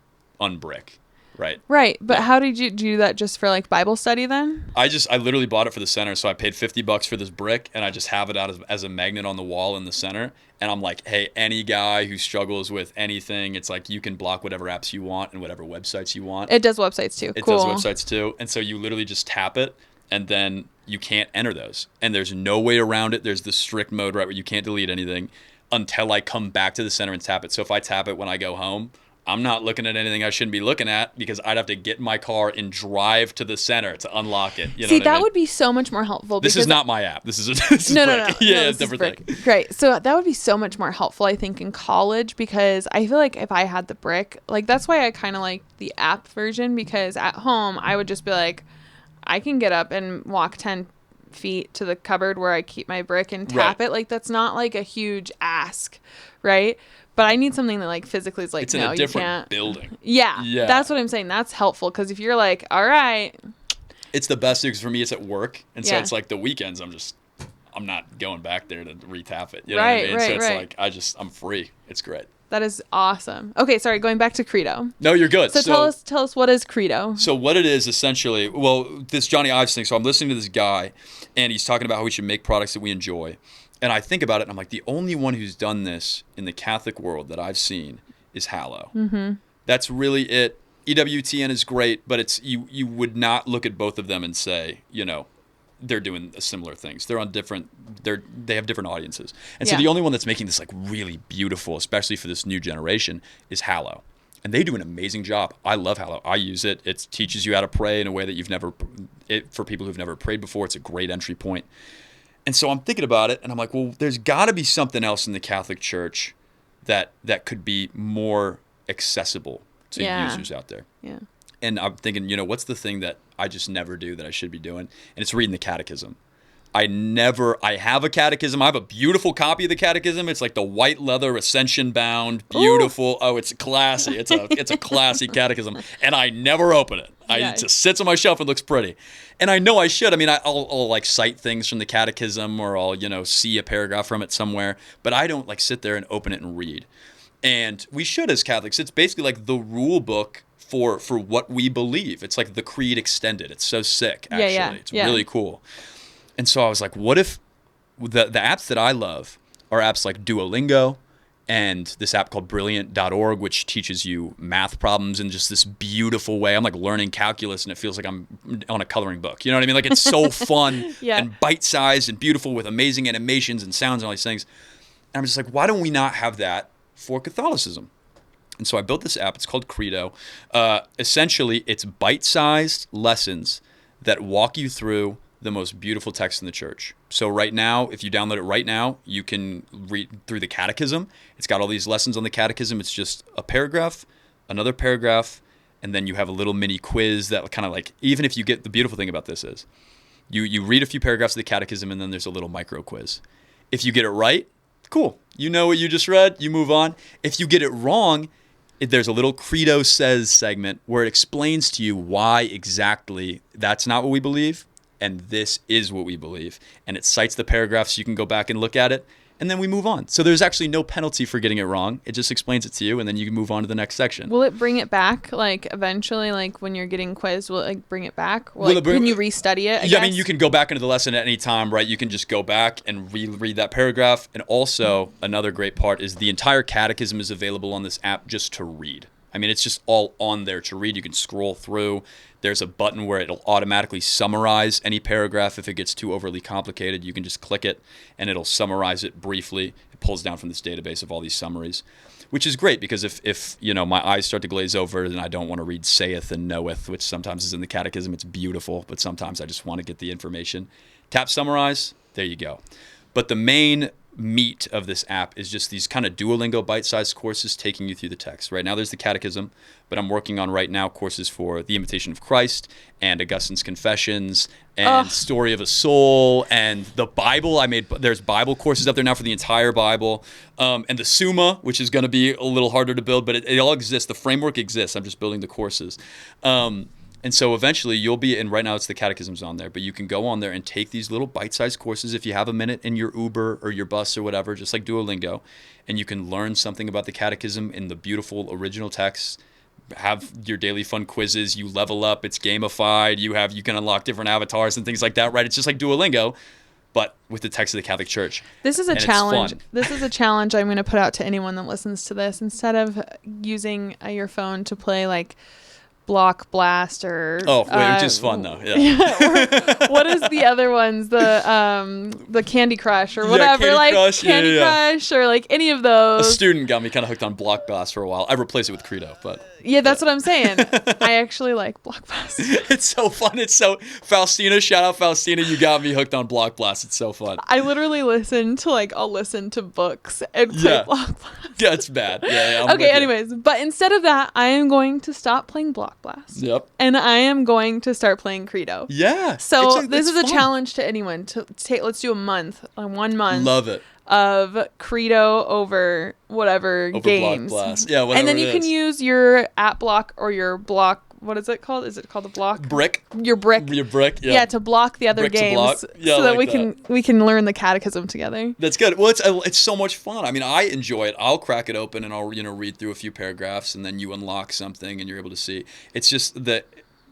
unbrick. Right. But how did you do that? Just for like Bible study then? I literally bought it for the center. So I paid $50 for this brick, and I just have it out as a magnet on the wall in the center. And I'm like, hey, any guy who struggles with anything, it's like you can block whatever apps you want and whatever websites you want. It does websites too. It does websites too. And so you literally just tap it, and then you can't enter those. And there's no way around it. There's the strict mode, right, where you can't delete anything until I come back to the center and tap it. So if I tap it when I go home, I'm not looking at anything I shouldn't be looking at, because I'd have to get in my car and drive to the center to unlock it. You know See, what I mean? that would be so much more helpful. This is not my app. This is no. Yeah, it's a different thing. Great. So that would be so much more helpful, I think, in college, because I feel like if I had the brick, like that's why I kind of like the app version, because at home I would just be like, I can get up and walk 10 feet to the cupboard where I keep my brick and tap it. Like that's not like a huge ask, right? But I need something that like physically is like, it's in no, a different you can't. building. Yeah, that's what I'm saying. That's helpful, because if you're like, all right. It's the best because for me it's at work. And so it's like the weekends I'm not going back there to re-tap it. You know what I mean? So it's like I'm free. It's great. That is awesome. Okay, sorry, going back to Creedo. No, you're good. So tell us what is Creedo? So what it is essentially, well, this Johnny Ives thing. So I'm listening to this guy, and he's talking about how we should make products that we enjoy. And I think about it, and I'm like, the only one who's done this in the Catholic world that I've seen is Hallow. Mm-hmm. That's really it. EWTN is great, but it's you would not look at both of them and say, they're doing similar things. They're on they have different audiences. And so the only one that's making this like really beautiful, especially for this new generation, is Hallow. And they do an amazing job. I love Hallow. I use it. It teaches you how to pray in a way that for people who've never prayed before. It's a great entry point. And so I'm thinking about it, and I'm like, well, there's got to be something else in the Catholic Church that could be more accessible to users out there. Yeah. And I'm thinking, what's the thing that I just never do that I should be doing? And it's reading the Catechism. I have a catechism. I have a beautiful copy of the Catechism. It's like the white leather Ascension bound, beautiful. Ooh. Oh, it's classy. It's a classy catechism, and I never open it. It just sits on my shelf and looks pretty. And I know I should. I mean, I'll like cite things from the Catechism, or I'll see a paragraph from it somewhere, but I don't like sit there and open it and read. And we should as Catholics. It's basically like the rule book for what we believe. It's like the Creed extended. It's so sick, actually. It's really cool. And so I was like, what if the apps that I love are apps like Duolingo and this app called Brilliant.org, which teaches you math problems in just this beautiful way. I'm like learning calculus, and it feels like I'm on a coloring book. You know what I mean? Like it's so fun and bite-sized and beautiful with amazing animations and sounds and all these things. And I'm just like, why don't we not have that for Catholicism? And so I built this app. It's called Creedo. Essentially, it's bite-sized lessons that walk you through the most beautiful text in the church. So right now, if you download it right now, you can read through the Catechism. It's got all these lessons on the Catechism. It's just a paragraph, another paragraph, and then you have a little mini quiz that kind of like, even if you get, the beautiful thing about this is, you read a few paragraphs of the Catechism, and then there's a little micro quiz. If you get it right, cool. You know what you just read, you move on. If you get it wrong, there's a little Creedo Says segment where it explains to you why exactly that's not what we believe, and this is what we believe. And it cites the paragraphs so you can go back and look at it, and then we move on. So there's actually no penalty for getting it wrong. It just explains it to you, and then you can move on to the next section. Will it bring it back, like, eventually, like, when you're getting quizzed, will it, like, bring it back? Can you restudy it, I guess? I mean, you can go back into the lesson at any time, right? You can just go back and reread that paragraph. And also, another great part is the entire Catechism is available on this app just to read. I mean, it's just all on there to read. You can scroll through. There's a button where it'll automatically summarize any paragraph. If it gets too overly complicated, you can just click it, and it'll summarize it briefly. It pulls down from this database of all these summaries, which is great because if my eyes start to glaze over and I don't want to read saith and knoweth, which sometimes is in the Catechism, it's beautiful, but sometimes I just want to get the information. Tap summarize, there you go. But the main meat of this app is just these kind of Duolingo bite-sized courses taking you through the text. Right now there's the Catechism, but I'm working on right now courses for the Imitation of Christ and Augustine's Confessions and Story of a Soul and the Bible. There's Bible courses out there now for the entire Bible, and the Summa, which is going to be a little harder to build, but it all exists. The framework exists. I'm just building the courses. And so eventually you'll be, and right now it's the Catechism's on there, but you can go on there and take these little bite-sized courses if you have a minute in your Uber or your bus or whatever, just like Duolingo, and you can learn something about the Catechism in the beautiful original text, have your daily fun quizzes, you level up, it's gamified, you can unlock different avatars and things like that, right? It's just like Duolingo, but with the text of the Catholic Church. This is a challenge. This is a challenge I'm going to put out to anyone that listens to this. Instead of using your phone to play like Block Blast or which is fun though. Yeah. What is the other ones? The Candy Crush or whatever, Candy Crush or like any of those. A student got me kind of hooked on Block Blast for a while. I replaced it with Creedo, but yeah, that's what I'm saying. I actually like Block Blast. It's so fun. It's so Faustina. Shout out Faustina. You got me hooked on Block Blast. It's so fun. I literally I'll listen to books and play Block Blast. Yeah, it's bad. Yeah. Okay. Anyways, but instead of that, I am going to stop playing Block Blast. Yep. And I am going to start playing Creedo. Yeah. So this is a challenge to anyone to take. Let's do a month, 1 month. Love it. Of Creedo over whatever games. Block Blast. Yeah, whatever. And then you can use your app block or your block. What is it called? Is it called the block? Brick. Your brick. Your brick. Yeah. Yeah, to block the other brick games, so that we can learn the Catechism together. That's good. Well, it's so much fun. I mean, I enjoy it. I'll crack it open and I'll read through a few paragraphs, and then you unlock something and you're able to see. It's just that,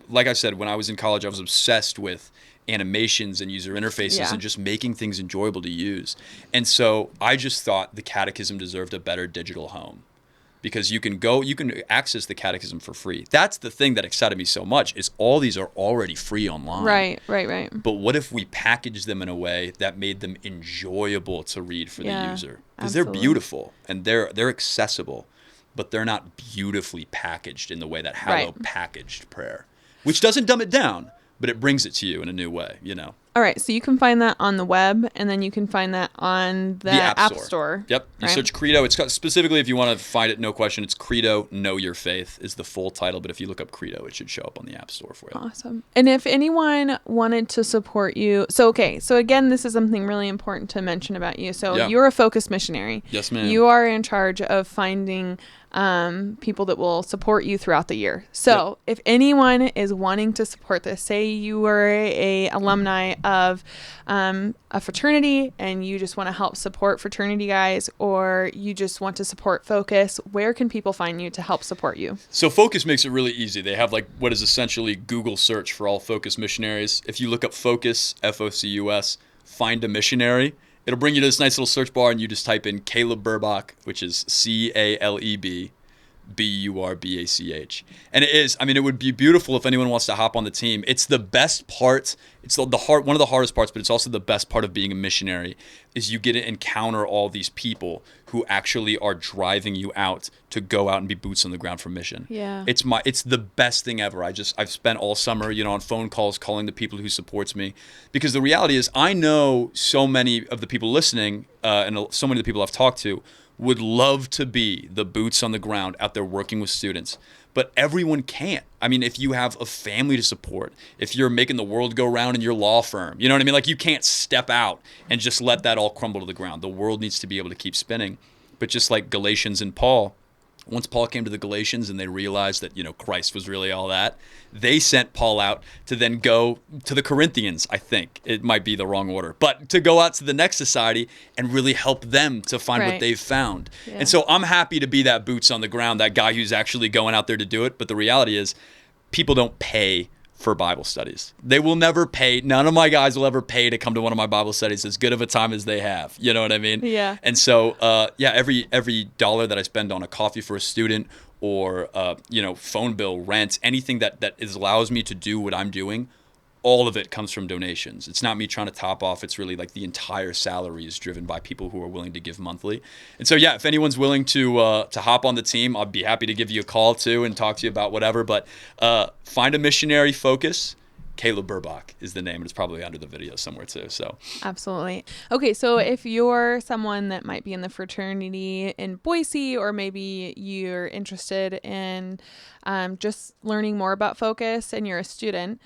like I said, when I was in college, I was obsessed with animations and user interfaces and just making things enjoyable to use. And so I just thought the Catechism deserved a better digital home. Because you can access the Catechism for free. That's the thing that excited me so much, is all these are already free online. Right. But what if we package them in a way that made them enjoyable to read for the user? Because they're beautiful and they're accessible, but they're not beautifully packaged in the way that Hallow packaged prayer, which doesn't dumb it down, but it brings it to you in a new way, All right, so you can find that on the web, and then you can find that on the App Store. Yep, you search Creedo. It's specifically, if you want to find it, no question, it's Creedo Know Your Faith is the full title, but if you look up Creedo, it should show up on the App Store for you. Awesome. And if anyone wanted to support you, so again, this is something really important to mention about you. So you're a focused missionary. Yes, ma'am. You are in charge of finding people that will support you throughout the year. So if anyone is wanting to support this, say you were a alumni of a fraternity and you just want to help support fraternity guys, or you just want to support Focus, where can people find you to help support you? So Focus makes it really easy. They have what is essentially Google search for all Focus missionaries. If you look up Focus, Focus, find a missionary, it'll bring you to this nice little search bar, and you just type in Caleb Burbach, which is CALEB BURBACH. And it would be beautiful if anyone wants to hop on the team. It's the best part. It's one of the hardest parts, but it's also the best part of being a missionary, is you get to encounter all these people who actually are driving you out to go out and be boots on the ground for mission. Yeah. It's the best thing ever. I've spent all summer, on phone calls calling the people who supports me, because the reality is I know so many of the people listening and so many of the people I've talked to would love to be the boots on the ground out there working with students, but everyone can't. I mean, if you have a family to support, if you're making the world go round in your law firm, you know what I mean? You can't step out and just let that all crumble to the ground. The world needs to be able to keep spinning. But just like Galatians and Paul, once Paul came to the Galatians and they realized that, Christ was really all that, they sent Paul out to then go to the Corinthians, I think. It might be the wrong order. But to go out to the next society and really help them to find what they've found. Yeah. And so I'm happy to be that boots on the ground, that guy who's actually going out there to do it. But the reality is people don't pay for Bible studies. They will never pay. None of my guys will ever pay to come to one of my Bible studies as good of a time as they have. You know what I mean? Yeah. And so, every dollar that I spend on a coffee for a student or, phone bill, rent, anything that allows me to do what I'm doing, all of it comes from donations. It's not me trying to top off. It's really the entire salary is driven by people who are willing to give monthly. And so, if anyone's willing to hop on the team, I'd be happy to give you a call too and talk to you about whatever. But find a missionary, Focus, Caleb Burbach is the name, and it's probably under the video somewhere too. So absolutely. Okay, so if you're someone that might be in the fraternity in Boise, or maybe you're interested in just learning more about Focus and you're a student,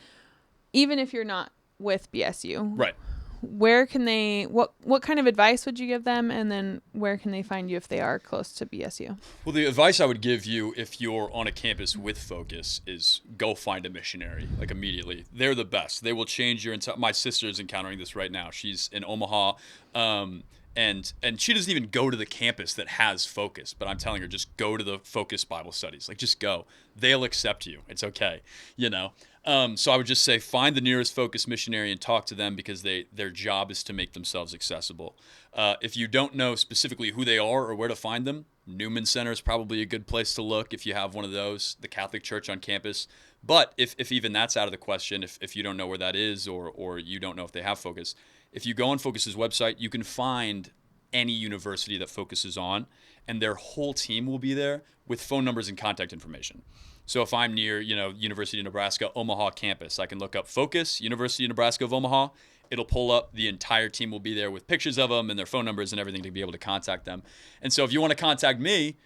even if you're not with BSU, right, where can they, what kind of advice would you give them? And then where can they find you if they are close to BSU? Well, the advice I would give you if you're on a campus with Focus is go find a missionary, like immediately. They're the best. They will change your entire, my sister's encountering this right now. She's in Omaha, and she doesn't even go to the campus that has Focus, but I'm telling her, just go to the Focus Bible studies. Like, just go. They'll accept you. It's okay, you know? So I would just say find the nearest Focus missionary and talk to them, because their job is to make themselves accessible. If you don't know specifically who they are or where to find them, Newman Center is probably a good place to look if you have one of those, the Catholic Church on campus. But if even that's out of the question, if you don't know where that is, or you don't know if they have Focus, if you go on Focus's website, you can find any university that Focus is on, and their whole team will be there with phone numbers and contact information. So if I'm near, University of Nebraska, Omaha campus, I can look up Focus, University of Nebraska of Omaha. It'll pull up. The entire team will be there with pictures of them and their phone numbers and everything to be able to contact them. And so if you want to contact me,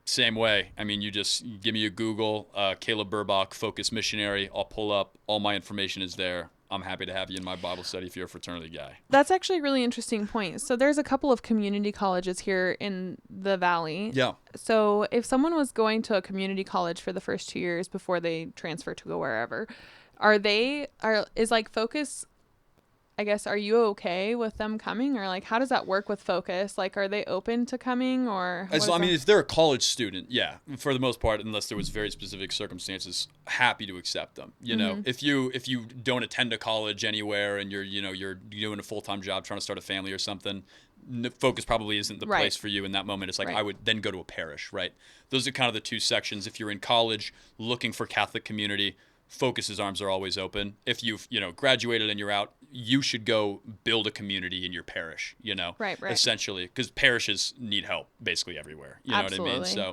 same way. I mean, you just give me a Google, Caleb Burbach, Focus Missionary. I'll pull up. All my information is there. I'm happy to have you in my Bible study if you're a fraternity guy. That's actually a really interesting point. So there's a couple of community colleges here in the Valley. Yeah. So if someone was going to a community college for the first 2 years before they transfer to go wherever, is like Focus, I guess, are you okay with them coming, or like how does that work with Focus? Like, are they open to coming, or? If they're a college student, yeah, for the most part, unless there was very specific circumstances, happy to accept them. You know, if you don't attend a college anywhere and you're doing a full-time job trying to start a family or something, Focus probably isn't the place for you in that moment. It's like, I would then go to a parish, right? Those are kind of the two sections. If you're in college looking for Catholic community, Focus's arms are always open. If you've, graduated and you're out, you should go build a community in your parish, right. Essentially, because parishes need help basically everywhere. You Absolutely. know what I mean?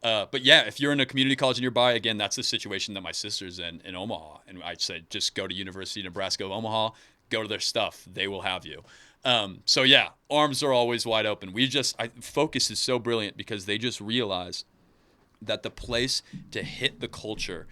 So, but yeah, if you're in a community college nearby, again, that's the situation that my sister's in Omaha. And I said, just go to University of Nebraska of Omaha, go to their stuff. They will have you. So yeah, arms are always wide open. Focus is so brilliant because they just realize that the place to hit the culture,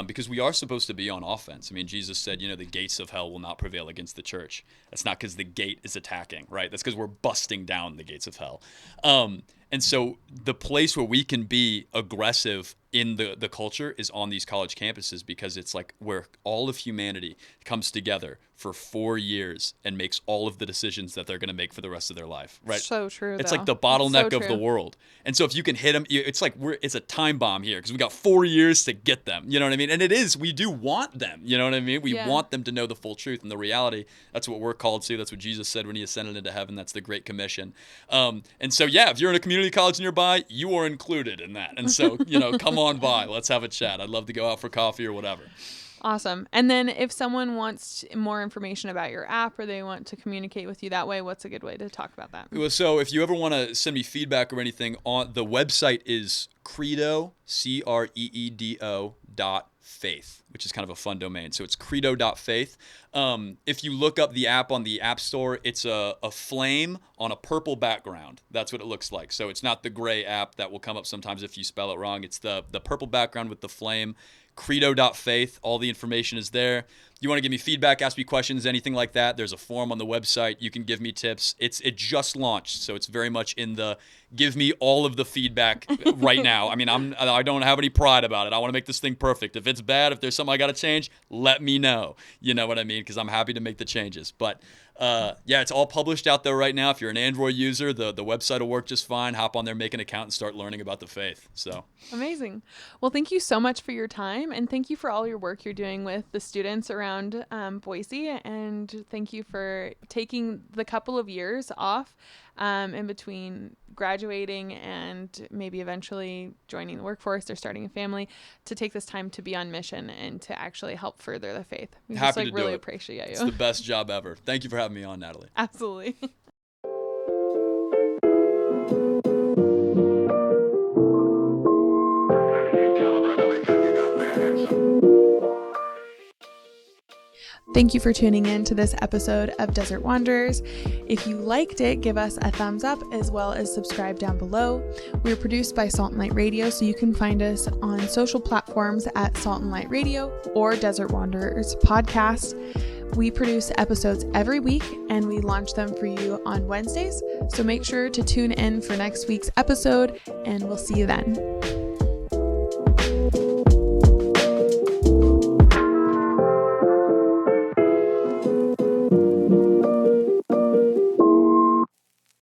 because we are supposed to be on offense. I mean, Jesus said, the gates of hell will not prevail against the church. That's not because the gate is attacking, right? That's because we're busting down the gates of hell. And so the place where we can be aggressive in the culture is on these college campuses, because it's like where all of humanity comes together for 4 years and makes all of the decisions that they're going to make for the rest of their life, right? So true. It's like the bottleneck of the world. And so if you can hit them, it's like it's a time bomb here, because we got 4 years to get them. You know what I mean? And it is, we do want them. You know what I mean? We want them to know the full truth and the reality. That's what we're called to. That's what Jesus said when he ascended into heaven. That's the Great Commission. And so, yeah, if you're in a community college nearby, you are included in that. And so, come on by. Let's have a chat. I'd love to go out for coffee or whatever. Awesome. And then if someone wants more information about your app, or they want to communicate with you that way, what's a good way to talk about that? Well, so if you ever want to send me feedback or anything, on the website is Creedo, Creedo.faith, which is kind of a fun domain. So it's Creedo.faith. If you look up the app on the App Store, it's a flame on a purple background. That's what it looks like. So it's not the gray app that will come up sometimes if you spell it wrong. It's the purple background with the flame. Creedo.faith. All the information is there. You want to give me feedback, ask me questions, anything like that, there's a form on the website. You can give me tips. It just launched, so it's very much in the give me all of the feedback right now. I mean, I don't have any pride about it. I want to make this thing perfect. If it's bad, if there's something I got to change, let me know. You know what I mean? Because I'm happy to make the changes. But yeah, it's all published out there right now. If you're an Android user, the website will work just fine. Hop on there, make an account, and start learning about the faith. So amazing. Well, thank you so much for your time, and thank you for all your work you're doing with the students around Boise, and thank you for taking the couple of years off in between graduating and maybe eventually joining the workforce or starting a family, to take this time to be on mission and to actually help further the faith. We Happy just to do really it. appreciate you. It's the best job ever. Thank you for having me on, Natalie. Absolutely. Thank you for tuning in to this episode of Desert Wanderers. If you liked it, give us a thumbs up as well as subscribe down below. We're produced by Salt and Light Radio, so you can find us on social platforms at Salt and Light Radio or Desert Wanderers Podcast. We produce episodes every week and we launch them for you on Wednesdays. So make sure to tune in for next week's episode and we'll see you then.